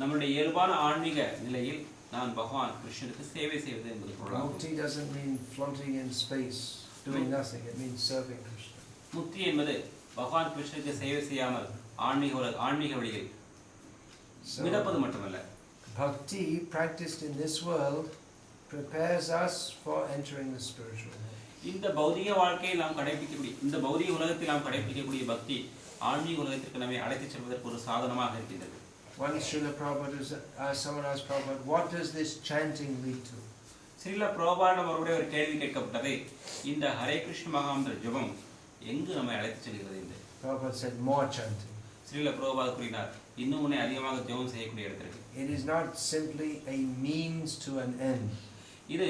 நம்முடைய இயல்பான ஆன்மீக நிலையில் நான் பகவான் கிருஷ்ணருக்கு சேவை செய்வது என்பது பொருளாகும். Mukti doesn't mean floating in space doing nothing. It means serving Krishna. முக்தி என்பது பகவான் கிருஷ்ணருக்கு சேவை செய்யாமல் ஆன்மீக வழியில் மிதப்பது மட்டுமல்ல. Bhakti practiced in this world prepares us for entering the spiritual world. இந்த பௌதிக வாழ்க்கையில் நாம் கடைபிடிக்கக்கூடிய, இந்த பௌதிக உலகத்தில் நாம் கடைபிடிக்கக்கூடிய பக்தி ஆன்மீக உலகத்திற்கு நம்மை அழைத்துச் செல்வதற்கு ஒரு சாதனமாக இருக்கின்றது. Once Srila Prabhupada someone asked Prabhupada, what does this chanting lead to? Srila பிரபுபாதிடம் ஒருமுறை ஒரு கேள்வி கேட்கப்பட்டது, இந்த ஹரே கிருஷ்ண மகாமந்திர ஜபம் எங்கு நம்மை அழைத்துச் செல்கிறது என்று. Prabhupada said, more chanting. Srila Prabhupad கூறினார், இன்னும் உன்னை அதிகமாக ஜபம் செய்யக்கூடிய இடத்திற்கு. It is not simply a means to an end. இது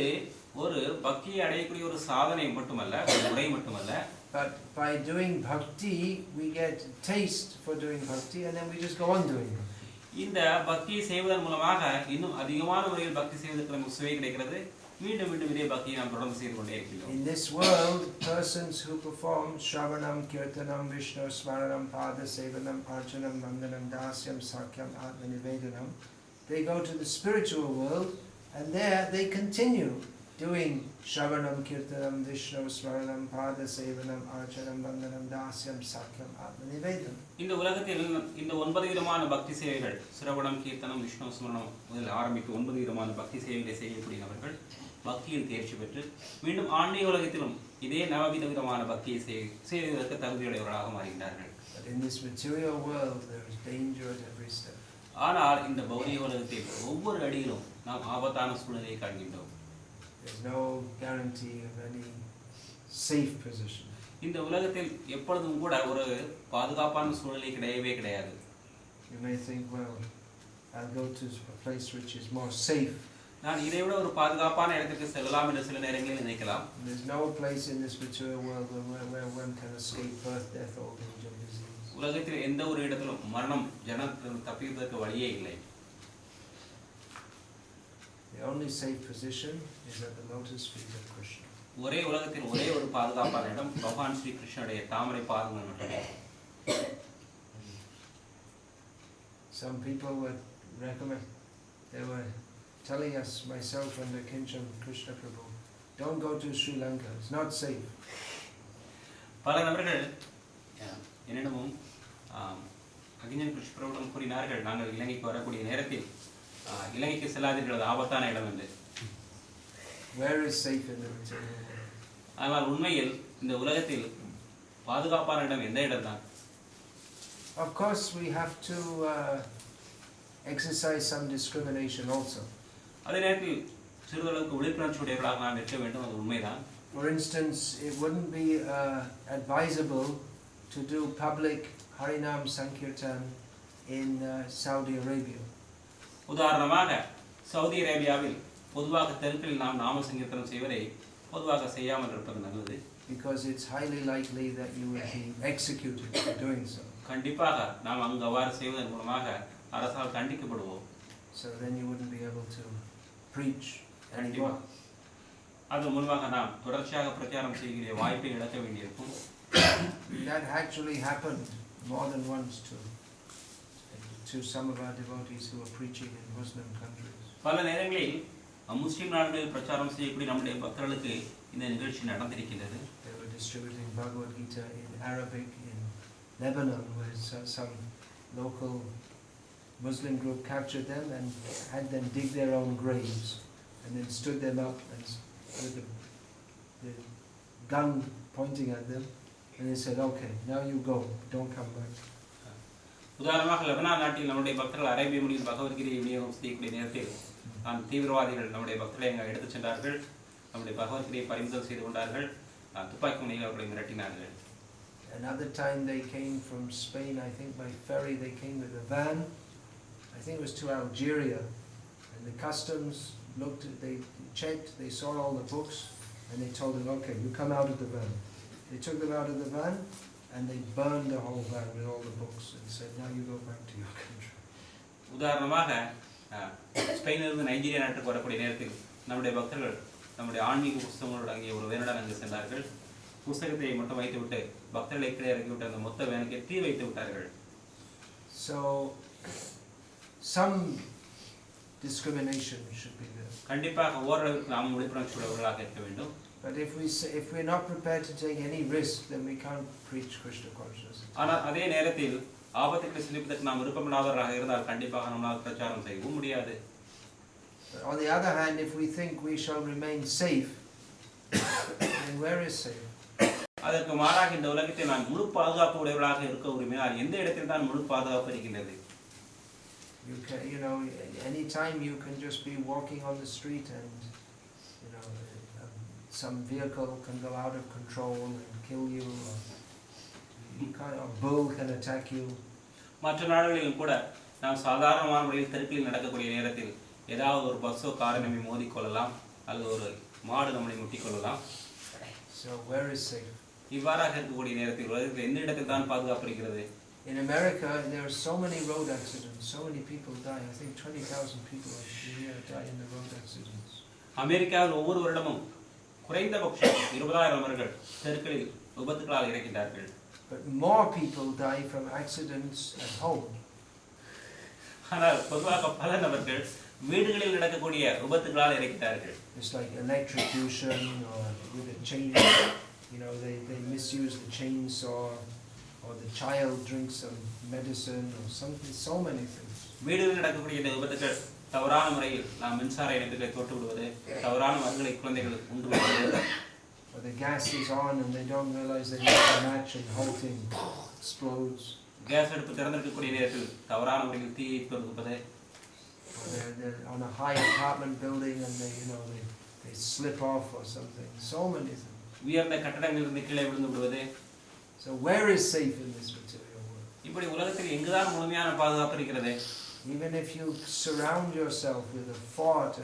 ஒரு பக்தியை அடையக்கூடிய ஒரு சாதனை மட்டுமல்ல, ஒரு முறை மட்டுமல்ல. But by doing bhakti, we get taste for doing bhakti, and then we just go on doing it. இந்த பக்தியை செய்வதன் மூலமாக இன்னும் அதிகமான முறையில் பக்தி செய்வதற்கு நமக்கு சுவை கிடைக்கிறது. மீண்டும் மீண்டும் இதே பக்தியை நாம் தொடர்ந்து செய்து கொண்டே இருக்கிறோம். In this world, persons who perform Shravanam, Kirtanam, Vishnu, Smaranam, Pada Sevanam, Archanam, Vandanam, Dasyam, Sakyam, Atma Nivedanam, they go to the spiritual world, and there they continue doing Shravanam, Kirtanam, Vishnu, Smaranam, Pada Sevanam, Archanam, Vandanam, Dasyam, Sakyam, Atma Nivedanam. இந்த உலகத்தில் இந்த 9 விதமான பக்தி சேவைகள், சிரவணம், கீர்த்தனம், விஷ்ணு ஸ்மரணம் முதல் ஆரம்பித்து 9 விதமான பக்தி சேவைகளை செய்யக்கூடியவர்கள் பக்தியில் தேர்ச்சி பெற்று மீண்டும் ஆன்மீக உலகத்திலும் இதே 9 விதமான பக்தியை செய்வதற்கு தகுதியுடையவர்களாக மாறுகிறார்கள். But in this material world, there is danger at every step. ஆனால் இந்த பௌதிக உலகத்தில் ஒவ்வொரு அடியிலும் நாம் ஆபத்தான சூழ்நிலையை காண்கின்றோம். There is no guarantee of any safe position. இந்த உலகத்தில் எப்பொழுதும் கூட ஒரு பாதுகாப்பான சூழ்நிலை கிடையவே கிடையாது. You may think, well, I'll go to a place which is more safe. நான் இதை விட ஒரு பாதுகாப்பான இடத்துக்கு செல்லலாம் என்று சில நேரங்களில் நினைக்கலாம். There's no place in this material world where one can escape birth, death, old age, and disease. உலகத்தில் எந்த ஒரு இடத்திலும் மரணம் ஜனத்திலிருந்து தப்பிப்பதற்கு வழியே இல்லை. The only safe position is at the lotus feet of Krishna. ஒரே உலகத்தில் ஒரே ஒரு பாதுகாப்பான இடம் பகவான் ஸ்ரீ கிருஷ்ணனுடைய தாமரை பாதங்கள் மட்டுமே. Some people would recommend, they were telling us, myself and the Kincham Krishna Prabhu, don't go to Sri Lanka, it's not safe. பல நபர்கள் என்னிடமும் அகிஞ்சன் கிருஷ்ண பிரபுடன் கூறினார்கள், நாங்கள் இலங்கைக்கு வரக்கூடிய நேரத்தில் இலங்கைக்கு செல்லாதீர்கள், அது ஆபத்தான இடம் என்று. Where is safe in the material world? ஆனால் உண்மையில் இந்த உலகத்தில் பாதுகாப்பான இடம் எந்த இடம் தான்? Of course we have to exercise some discrimination also. அதே நேரத்தில் சிறிதளவுக்கு விழிப்புணர்ச்சியுடையவர்களாக நாம் இருக்க வேண்டும், அது உண்மைதான். For instance, it wouldn't be advisable to do public Harinam Sankirtan in Saudi Arabia. உதாரணமாக சவுதி அரேபியாவில் பொதுவாக தெருக்களில் நாம் நாம சங்கீர்த்தனம் செய்வதை பொதுவாக செய்யாமல் இருப்பது நல்லது. Because it's highly likely that you will be executed for doing so. கண்டிப்பாக நாம் அங்கு அவ்வாறு செய்வதன் மூலமாக அரசால் தண்டிக்கப்படுவோம். So then you wouldn't be able to preach anymore. அது மூலமாக நாம் தொடர்ச்சியாக பிரச்சாரம் செய்கிற வாய்ப்பை இழக்க வேண்டியிருக்கும். That actually happened more than once to some of our devotees who were preaching in Muslim countries. பல நேரங்களில் முஸ்லிம் நாடுகளில் பிரச்சாரம் செய்யக்கூடிய நம்முடைய பக்தர்களுக்கு இந்த நிகழ்ச்சி நடந்திருக்கின்றது. They were distributing Bhagavad Gita in Arabic in Lebanon, where some local Muslim group captured them and had them dig their own graves, and then stood them up and with the gun pointing at them, and they said, "Okay, now you go, don't come back." உதாரணமாக Lebanon நாட்டில் நம்முடைய பக்தர்கள் அரேபிய மொழியில் பகவத்கீதையை விநியோகம் செய்யக்கூடிய நேரத்தில் தீவிரவாதிகள் நம்முடைய பக்தர்களை அங்கே எடுத்துச் சென்றார்கள். நம்முடைய பகவத்கீதையை பறிமுதல் செய்து கொண்டார்கள். துப்பாக்கி முனையில் அவர்களை மிரட்டினார்கள். Another time they came from Spain, I think by ferry, they came with a van. I think it was to Algeria, and the customs looked, they checked, they saw all the books, and they told them, "Okay, you come out of the van." They took them out of the van, and they burned the whole van with all the books, and said, "Now you go back to your country." உதாரணமாக ஸ்பெயினிலிருந்து Nigeria நாட்டுக்கு வரக்கூடிய நேரத்தில் நம்முடைய பக்தர்கள் நம்முடைய ஆன்மீக புஸ்தகங்களோடு அங்கே ஒரு வேனுடன் அங்கு சென்றார்கள். புஸ்தகத்தை மட்டும் வைத்துவிட்டு பக்தர்களை கீழே இறக்கிவிட்டு அந்த மொத்த வேனுக்கு தீ வைத்து விட்டார்கள். So some discrimination should be there. கண்டிப்பாக ஓரளவுக்கு நாம் விழிப்புணர்ச்சியுள்ளவர்களாக இருக்க வேண்டும். But if we're not prepared to take any risk, then we can't preach Krishna consciousness. ஆனால் அதே நேரத்தில் ஆபத்துக்களை சந்திப்பதற்கு நாம் விருப்பமில்லாதவராக இருந்தால் கண்டிப்பாக நம்மால் பிரச்சாரம் செய்யவும் முடியாது. But on the other hand, if we think we shall remain safe, then where is safe? அதற்கு மாறாக இந்த உலகத்தை நான் முழு பாதுகாப்பு உடையவர்களாக இருக்க விரும்பினால் எந்த இடத்தில் தான் முழு பாதுகாப்பு இருக்கின்றது? You know, anytime you can just be walking on the street and some vehicle can go out of control and kill you, or a bull can attack you. மற்ற நாடுகளிலும் கூட நாம் சாதாரணமான முறையில் தெருக்களில் நடக்கக்கூடிய நேரத்தில் ஏதாவது ஒரு பஸ்ஸோ காரை நம்மை மோதிக்கொள்ளலாம் அல்லது ஒரு மாடு நம்மை முட்டிக்கொள்ளலாம். So where is safe? இவ்வாறாக இருக்கக்கூடிய நேரத்தில் உலகத்தில் எந்த இடத்தில் தான் பாதுகாப்பு இருக்கிறது? In America, there are so many road accidents, so many people die. I think 20,000 people a year die in the road accidents. அமெரிக்காவில் ஒவ்வொரு வருடமும் குறைந்தபட்சம் 20,000 நபர்கள் தெருக்களில் விபத்துகளால் இறக்கின்றார்கள். But more people die from accidents at home. ஆனால் பொதுவாக பல நபர்கள் வீடுகளில் நடக்கக்கூடிய விபத்துகளால் இறக்கிறார்கள். It's like electrocution or with a chain, they misuse the chainsaw, or the child drinks some medicine or something, so many things. வீடுகளில் நடக்கக்கூடிய இந்த விபத்துகள் தவறான முறையில் நாம் மின்சார இணைப்புகளை தொட்டு விடுவது, தவறான மருந்துகளை குழந்தைகள் உண்டு விடுவது, or the gas is on and they don't realize they need a match and the whole thing explodes. Gas அடுப்பு திறந்திருக்கக்கூடிய நேரத்தில் தவறான முறையில் தீயை தொடுப்பது, or they're on a high apartment building and they slip off or something, so many things. உயர்ந்த கட்டடங்களிலிருந்து கீழே விழுந்து விடுவது. So where is safe in this material world? இப்படி உலகத்தில் எங்குதான் முழுமையான பாதுகாப்பு இருக்கிறது? Even if you surround yourself with a fort,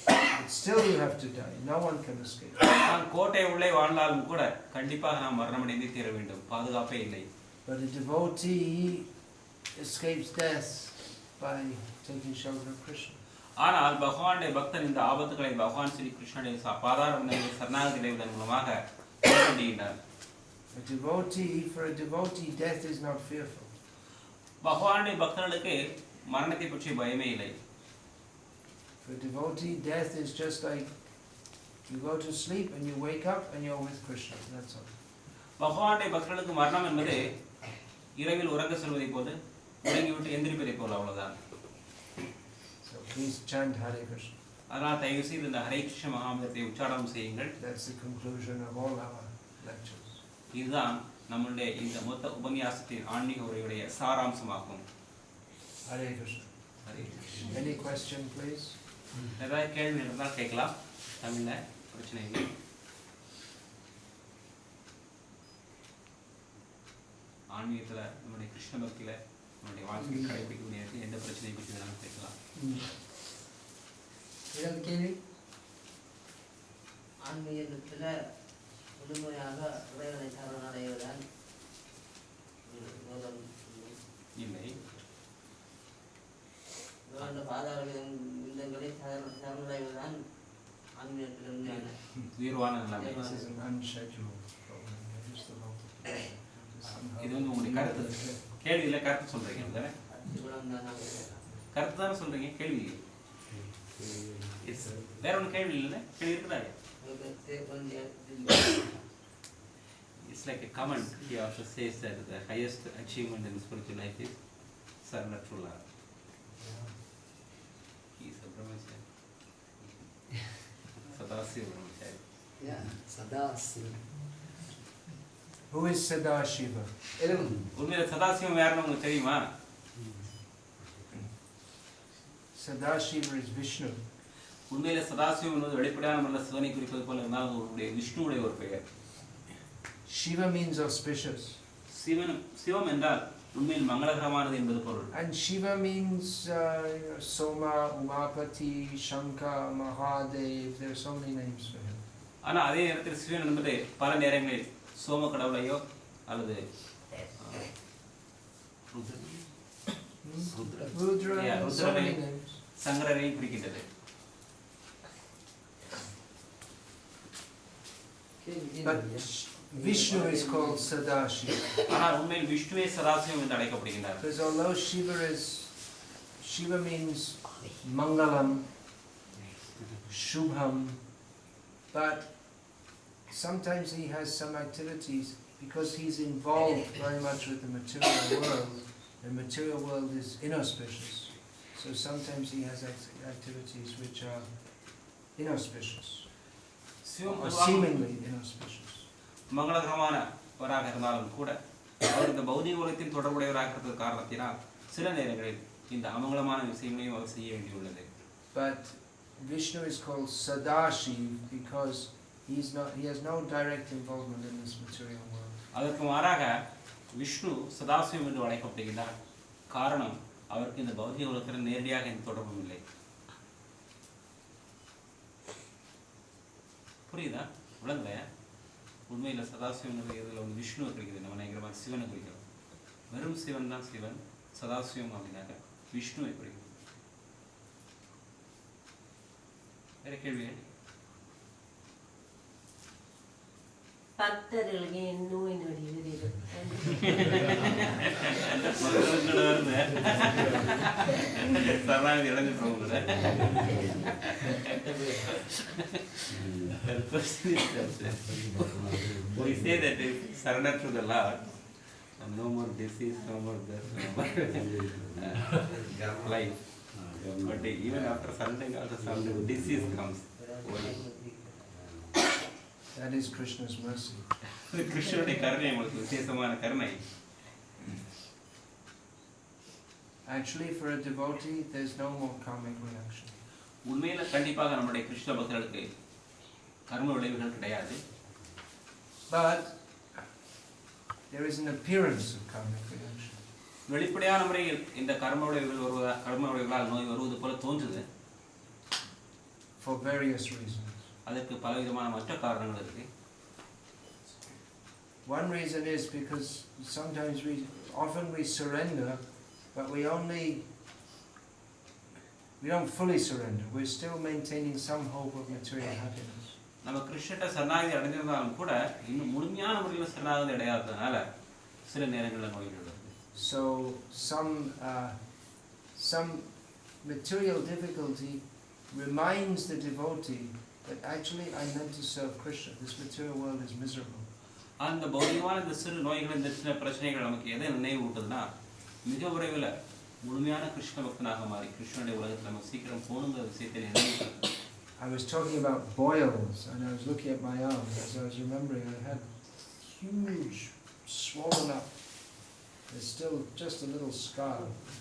but still you have to die. No one can escape. நாம் கோட்டை உள்ளே வாழ்ந்தாலும் கூட கண்டிப்பாக நாம் மரணமடைந்தே தீர வேண்டும். பாதுகாப்பே இல்லை. But a devotee escapes death by taking shelter of Krishna. ஆனால் பகவானுடைய பக்தன் இந்த ஆபத்துகளை பகவான் ஸ்ரீ கிருஷ்ணனுடைய பாதாரங்களை சரணாகதி அடைவதன் மூலமாக வென்றுவிடுகிறார். For a devotee, death is not fearful. பகவானுடைய பக்தர்களுக்கு மரணத்தை பற்றி பயமே இல்லை. For a devotee, death is just like you go to sleep and you wake up and you're with Krishna. That's all. பகவானுடைய பக்தர்களுக்கு மரணம் என்பது இரவில் உறங்க செல்வதை போல, உறங்கிவிட்டு எந்திரிப்பதை போல, அவ்வளவுதான். So please chant Hare Krishna. அதனால் தயவு செய்து இந்த ஹரே கிருஷ்ண மகாமந்திரத்தை உச்சாரணம் செய்யுங்கள். That's the conclusion of all our lectures. இதுதான் நம்முடைய இந்த மொத்த உபன்யாசத்தின் ஆன்மீக உரையுடைய சாராம்சமாகும். Hare Krishna. Hare Krishna. Any question, please? ஏதாவது கேள்வி இருந்தால் கேட்கலாம். தமிழ்ல பிரச்சனை இல்லை. ஆன்மீகத்துல நம்முடைய கிருஷ்ண பக்தியில நம்முடைய வாழ்க்கையை கடைபிடிக்கக்கூடிய எந்த பிரச்சனையை பற்றி வேணாலும் கேட்கலாம். கேள்வி ஆன்மீகத்தில் முழுமையாக இறைவனை சரணடைவதுதான் இல்லை. பாதாள விந்தங்களை சரணடைவதுதான் ஆன்மீகத்தில் உண்மையான உயர்வான நிலைமை. இது வந்து உங்களுடைய கருத்து, கேள்வி இல்லை, கருத்து சொல்றீங்க. கருத்து தானே சொல்றீங்க, கேள்வி இல்லை. வேற ஒன்றும் கேள்வி இல்லை, கேள்வி இருக்குதா? It's like a comment. He also says that the highest achievement in spiritual life is surrender to love. He is a brahmachari. Sadasiva brahmachari. Sadasiva. Who is Sadashiva? உண்மையில சதாசிவம் யாருன்னு உங்களுக்கு தெரியுமா? Sadashiva is Vishnu. உண்மையில சதாசிவம் என்பது வெளிப்படையான முறையில் சிவனை குறிப்பது போல இருந்தாலும் அவருடைய விஷ்ணுவுடைய ஒரு பெயர். Shiva means auspicious. சிவம் என்றால் உண்மையில் மங்களகரமானது என்பது பொருள். And Shiva means Soma, Umapati, Shankar, Mahadev. There are so many names for him. ஆனா அதே நேரத்தில் சிவன் என்பது பல நேரங்களில் சோம கடவுளையோ அல்லது Rudra, சங்கரரை குறிக்கின்றது. But Vishnu is called Sadashiva. ஆனால் உண்மையில் விஷ்ணுவே சதாசிவம் என்று அழைக்கப்படுகின்றார். Because although Shiva means Mangalam, Shubham, but sometimes he has some activities because he's involved very much with the material world. The material world is inauspicious. So sometimes he has activities which are inauspicious. Or seemingly inauspicious. மங்களகரமானவராக இருந்தாலும் கூட அவர் இந்த பௌதிக உலகத்தின் தொடர்புடையவராக இருப்பது காரணத்தினால் சில நேரங்களில் இந்த அமங்கலமான விஷயங்களையும் அவர் செய்ய வேண்டியுள்ளது. But Vishnu is called Sadashiv because he has no direct involvement in this material world. அதற்கு மாறாக விஷ்ணு சதாசிவம் என்று அழைக்கப்படுகிறார். காரணம் அவருக்கு இந்த பௌதிக உலகத்தில் நேரடியாக எந்த தொடர்பும் இல்லை. புரியுதா? விளங்கலையா? உண்மையில் சதாசிவன் இதில் வந்து விஷ்ணுவை குறிக்கிறது. நம்ம நினைக்கிற மாதிரி சிவனை குறிக்கிறோம். வெறும் சிவன் தான் சிவன். சதாசிவம் அப்படின்னாக்க விஷ்ணுவை குறிக்கிறது. வேற கேள்வி? பக்தர்களுக்கு நோய் நொடி சரணாகதி இழந்து போகுது. We say that if surrender to the Lord, no more disease, no more death, no more life. But even after surrendering, also some disease comes. That is Krishna's mercy. கிருஷ்ணனுடைய கருணை உங்களுக்கு விசேஷமான கருணை. Actually, for a devotee, there's no more karmic reaction. உண்மையில கண்டிப்பாக நம்முடைய கிருஷ்ண பக்தர்களுக்கு கர்ம விளைவுகள் கிடையாது. But there is an appearance of karmic reaction. வெளிப்படையான முறையில் இந்த கர்ம விளைவுகளால் நோய் வருவது போல தோன்றுது. For various reasons. அதற்கு பலவிதமான மற்ற காரணங்கள் இருக்கு. One reason is because sometimes often we surrender, but we don't fully surrender. We're still maintaining some hope of material happiness. நம்ம கிருஷ்ணட்ட சரணாகதி அடைந்திருந்தாலும் கூட இன்னும் முழுமையான முறையில் சரணாகதி அடையாததுனால சில நேரங்களில் நோய்கள் வருது. So some material difficulty reminds the devotee that actually I meant to serve Krishna. This material world is miserable. அந்த பௌதிகமான இந்த சிறு நோய்கள், இந்த சின்ன பிரச்சனைகள் நமக்கு எதை நினைவூட்டுதுன்னா மிக விரைவில் முழுமையான கிருஷ்ண பக்தனாக மாறி கிருஷ்ணனுடைய உலகத்தில் நம்ம சீக்கிரம் போகணுங்கிற விஷயத்தை நினைவூட்டுது. I was talking about boils and I was looking at my arm as I was remembering I had huge swollen up. There's still just a little scar,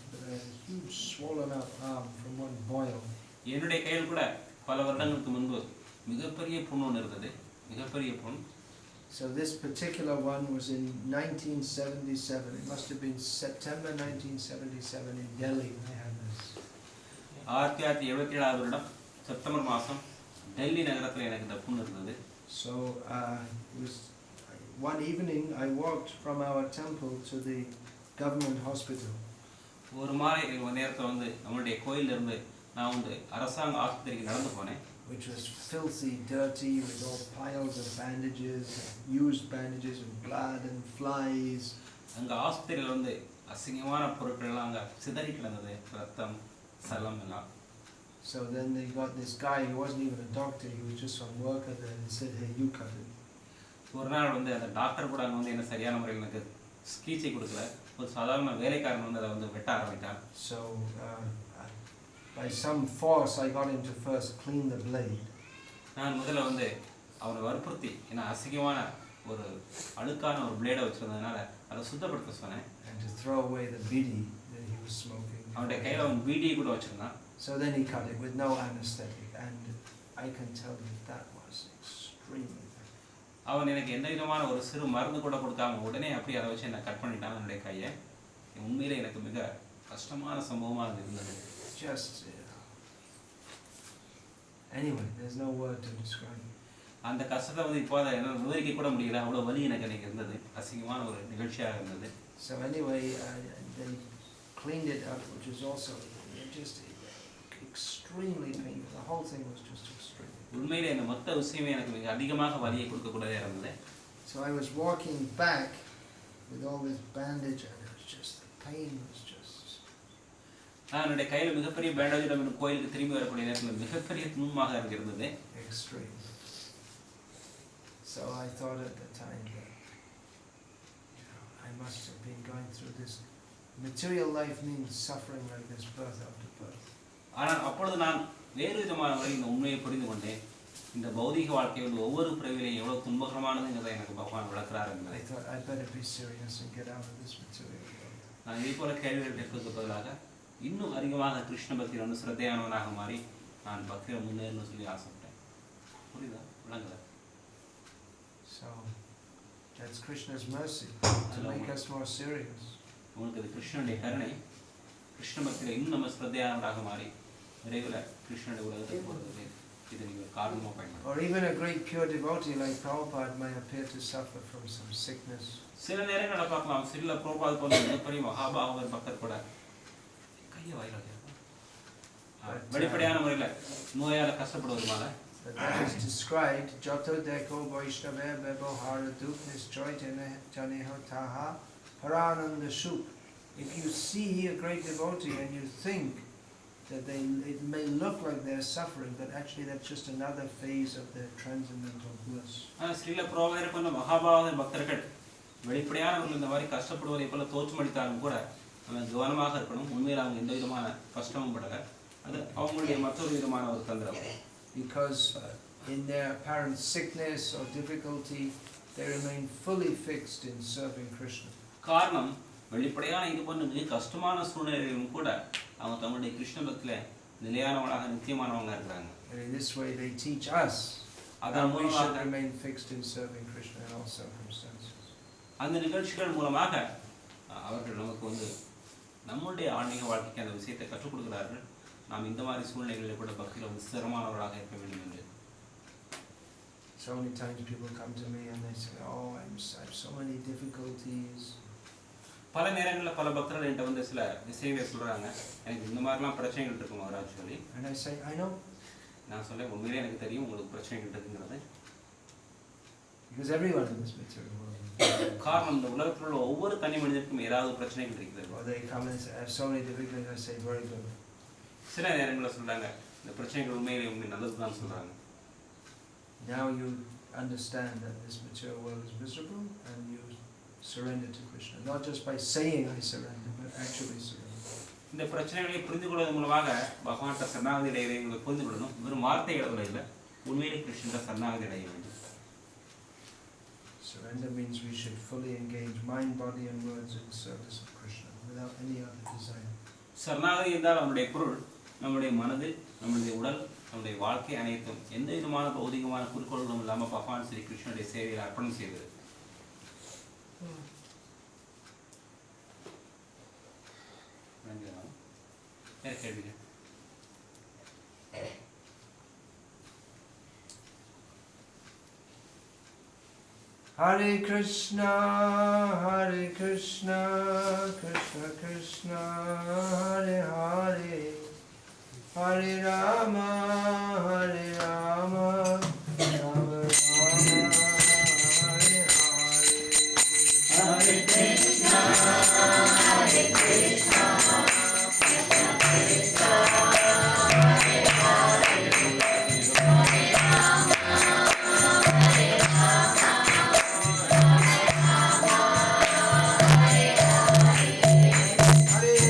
but I had a huge swollen up arm from one boil. என்னுடைய கையில் கூட பல வருடங்களுக்கு முன்பு மிகப்பெரிய புண் ஒன்று இருந்தது. மிகப்பெரிய புண். So this particular one was in 1977. It must have been September 1977 in Delhi. I had this. 1977 வருடம் செப்டம்பர் மாதம் டெல்லி நகரத்தில் எனக்கு இந்த புண் இருந்தது. So it was one evening I walked from our temple to the government hospital. ஒரு மாலை நேரத்தில் வந்து நம்மளுடைய கோயில்ல இருந்து நான் வந்து அரசாங்க ஆஸ்பத்திரிக்கு நடந்து போனேன். Which was filthy, dirty, with all piles of bandages, used bandages and blood and flies. அங்க ஆஸ்பத்திரியில வந்து அசிங்கமான பொருட்கள் எல்லாம் அங்க சிதறி கிடந்தது, ரத்தம், சலம் எல்லாம். So then they got this guy, he wasn't even a doctor, he was just some worker there, and said, hey, you cut it. ஒரு நாள் வந்து அந்த டாக்டர் கூட அங்க வந்து என்ன சரியான முறையில் எனக்கு சிகிச்சை கொடுக்கல. ஒரு சாதாரண வேலைக்காரன் வந்து அதை வந்து வெட்ட ஆரம்பிட்டான். So by some force I got him to first clean the blade. நான் முதல்ல வந்து அவனை வற்புறுத்தி, ஏன்னா அசிங்கமான ஒரு அழுக்கான ஒரு பிளேடை வச்சிருந்ததுனால அதை சுத்தப்படுத்த சொன்னேன். And to throw away the bidi that he was smoking. அவனுடைய கையில் அவன் பீடியை கூட வச்சிருந்தான். So then he cut it with no anesthetic, and I can tell you that was extremely painful. அவன் எனக்கு எந்த விதமான ஒரு சிறு மருந்து கூட கொடுக்காம உடனே அப்படியே அதை வச்சு என்ன கட் பண்ணிட்டான் என்னுடைய கையை. உண்மையிலே எனக்கு மிக கஷ்டமான சம்பவமாக இருந்தது. Just anyway, there's no word to describe it. அந்த கஷ்டத்தை வந்து இப்போ அதை என்னால் விவரிக்க கூட முடியல, அவ்வளோ வலி எனக்கு அன்றைக்கி இருந்தது. அசிங்கமான ஒரு நிகழ்ச்சியாக இருந்தது. So anyway, they cleaned it up, which was also just extremely painful. The whole thing was just extreme. உண்மையிலே இந்த மொத்த விஷயமே எனக்கு மிக அதிகமாக வலியை கொடுக்கக்கூடவே இருந்தது. So I was walking back with all this bandage, and it was just, the pain was just... நான் என்னுடைய கையில் மிகப்பெரிய பேண்டேஜிடம் கோயிலுக்கு திரும்பி வரக்கூடிய நேரத்தில் மிகப்பெரிய துன்பமாக இருந்தது. Extreme. So I thought at the time that, I must have been going through this. Material life means suffering like this, birth after birth. ஆனால் அப்பொழுது நான் வேறு விதமான முறையில் இந்த உண்மையை புரிந்து கொண்டேன். இந்த பௌதிக வாழ்க்கை வந்து ஒவ்வொரு பிறவிலையும் எவ்வளவு துன்பகரமானதுங்கிறதை எனக்கு பகவான் விளக்குறாரு. I thought I'd better be serious and get out of this material world. நான் இதே போல கேள்விகள் கேட்பதற்கு பதிலாக இன்னும் அதிகமாக கிருஷ்ண பக்தியில் வந்து சிரத்தையானவனாக மாறி நான் பக்தியில் முன்னேறணும்னு சொல்லி ஆசைப்பட்டேன். புரியுதா? விளங்குதா? So that's Krishna's mercy to make us more serious. உங்களுக்கு இது கிருஷ்ணனுடைய கருணை. கிருஷ்ண பக்தியில் இன்னும் நம்ம சிரத்தையானவராக மாறி விரைவில் கிருஷ்ணனுடைய உலகத்துக்கு போகிறது இது நீங்கள் காரணமாக பயன்படுத்த. Or even a great pure devotee like Prabhupada may appear to suffer from some sickness. சில நேரங்களை பார்க்கலாம், சில பிரபாத் போன்ற மிகப்பெரிய மகாபாகவர் பக்தர் கூட கையை வாயில வெளிப்படையான முறையில் நோயால் கஷ்டப்படுவதுனால. But that is described, Jato deko Vaishnava Vyavahara Duk Nischoy Janeho Taha Parananda Shuk. If you see a great devotee and you think that it may look like they're suffering, but actually that's just another phase of their transcendental bliss. Srila Prabhakar போன்ற மகாபாகவர் பக்தர்கள் வெளிப்படையானவர்கள் இந்த மாதிரி கஷ்டப்படுவதை போல தோற்றமளித்தாலும் கூட நம்ம கவனமாக இருக்கணும். உண்மையில் அவங்க எந்த விதமான கஷ்டமும் படலை. அது அவங்களுடைய மற்றொரு விதமான ஒரு தந்திரம். Because in their apparent sickness or difficulty, they remain fully fixed in serving Krishna. காரணம் வெளிப்படையான இது போன்ற மிக கஷ்டமான சூழ்நிலையிலும் கூட அவங்க தங்களுடைய கிருஷ்ண பக்தியில் நிலையானவனாக நித்தியமானவங்க இருக்கிறாங்க. And in this way they teach us that we should remain fixed in serving Krishna in all circumstances. அந்த நிகழ்ச்சிகள் மூலமாக அவர்கள் நமக்கு வந்து நம்முடைய ஆன்மீக வாழ்க்கைக்கு அந்த விஷயத்தை கற்றுக் கொடுக்கிறார்கள். நாம் இந்த மாதிரி சூழ்நிலைகளில் கூட பக்தியில் வந்து ஸ்திரமானவர்களாக இருக்க வேண்டும் என்று. So many times people come to me and they say, oh, I have so many difficulties. பல நேரங்களில் பல பக்தர்கள் என்கிட்ட வந்து சில விஷயங்களை சொல்கிறாங்க, எனக்கு இந்த மாதிரிலாம் பிரச்சனைகள் இருக்கு மகாராஜ் சொல்லி. And I say, I know. நான் சொல்ல உண்மையிலே எனக்கு தெரியும் உங்களுக்கு பிரச்சனைகள் இருக்குங்கிறது. Because everyone in this material world. காரணம் இந்த உலகத்தில் உள்ள ஒவ்வொரு தனி மனிதனுக்கும் ஏதாவது பிரச்சனைகள் இருக்குது. Or they come and say, I have so many difficulties. I say, very good. சில நேரங்களில் சொல்கிறாங்க இந்த பிரச்சனைகள் உண்மையிலே நல்லது தான் சொல்கிறாங்க. Now you understand that this material world is miserable and you surrender to Krishna. Not just by saying I surrender, but actually surrender. இந்த பிரச்சனைகளை புரிந்து கொள்வதன் மூலமாக பகவான்கிட்ட சரணாகதி அடைவதை புரிந்து கொள்ளணும். வெறும் வார்த்தை அளவில் இல்லை, உண்மையிலே கிருஷ்ணன் சரணாகதி அடைய வேண்டும். Surrender means we should fully engage mind, body and words in service of Krishna without any other desire. சரணாகதி என்றால் நம்முடைய பொருள், நம்முடைய மனது, நம்முடைய உடல், நம்முடைய வாழ்க்கை அனைத்தும் எந்த விதமான பௌதிகமான குறிக்கோள்களும் இல்லாமல் பகவான் ஸ்ரீ கிருஷ்ணனுடைய சேவையில் அர்ப்பணம் செய்வது. வேறு கேள்விகள்? Hare Krishna, Hare Krishna, Krishna Krishna, Hare Hare, Hare Rama, Hare Rama, Rama Rama, Hare Hare. Hare Krishna, Hare Krishna, Krishna Krishna, Hare Hare, Hare Rama, Hare Rama. Hare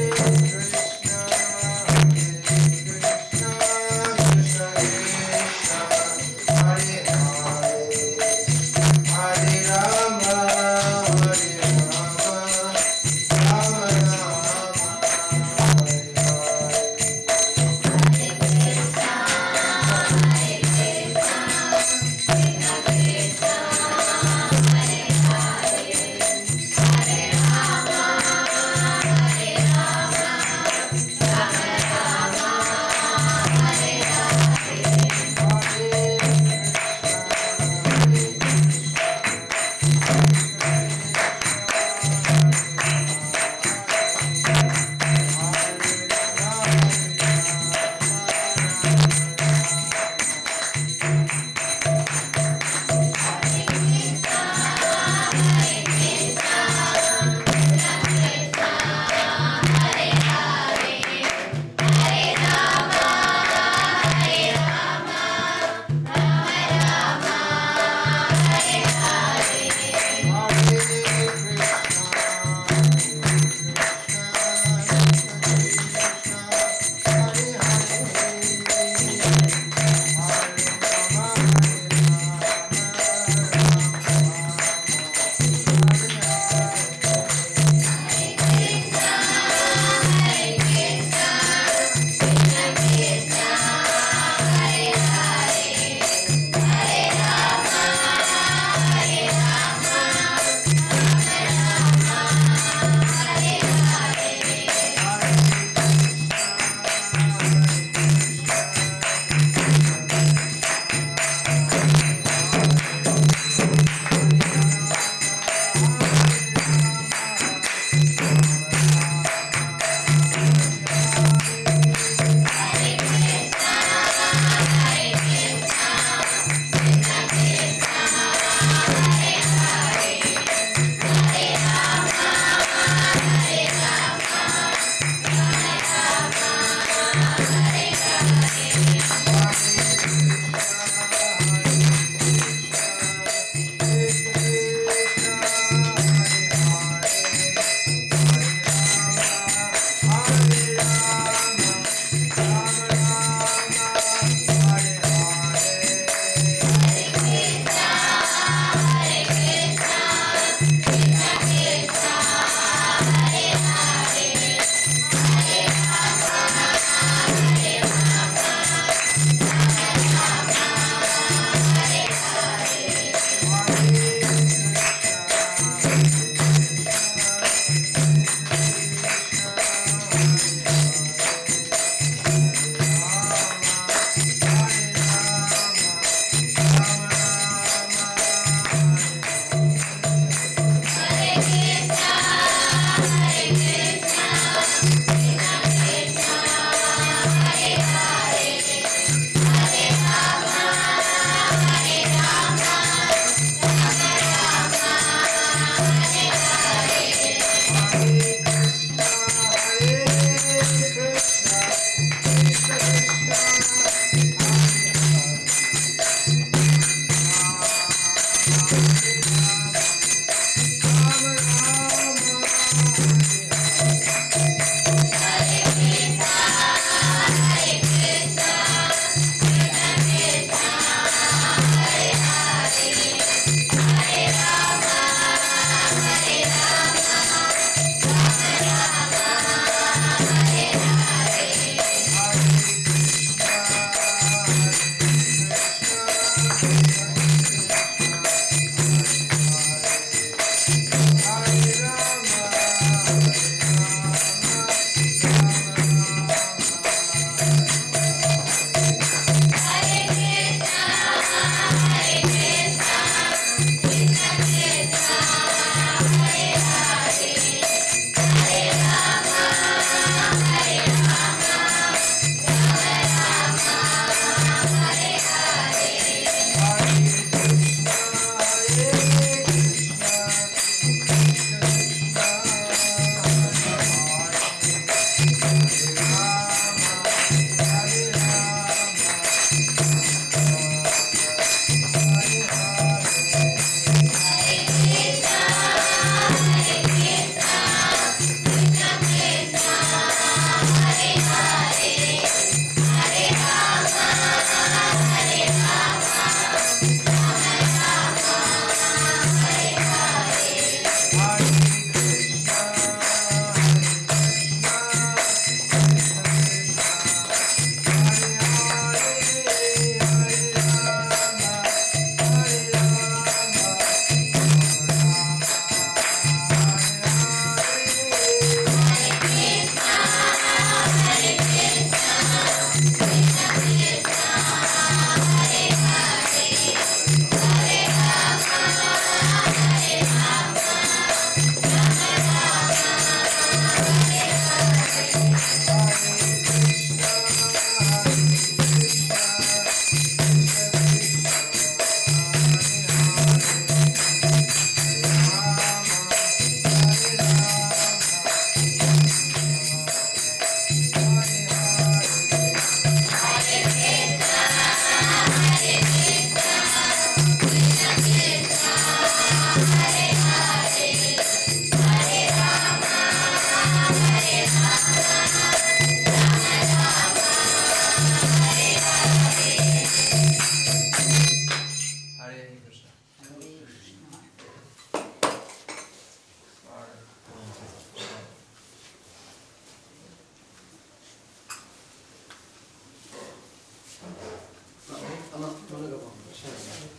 ஆமாம் முன்னுக்கு சரி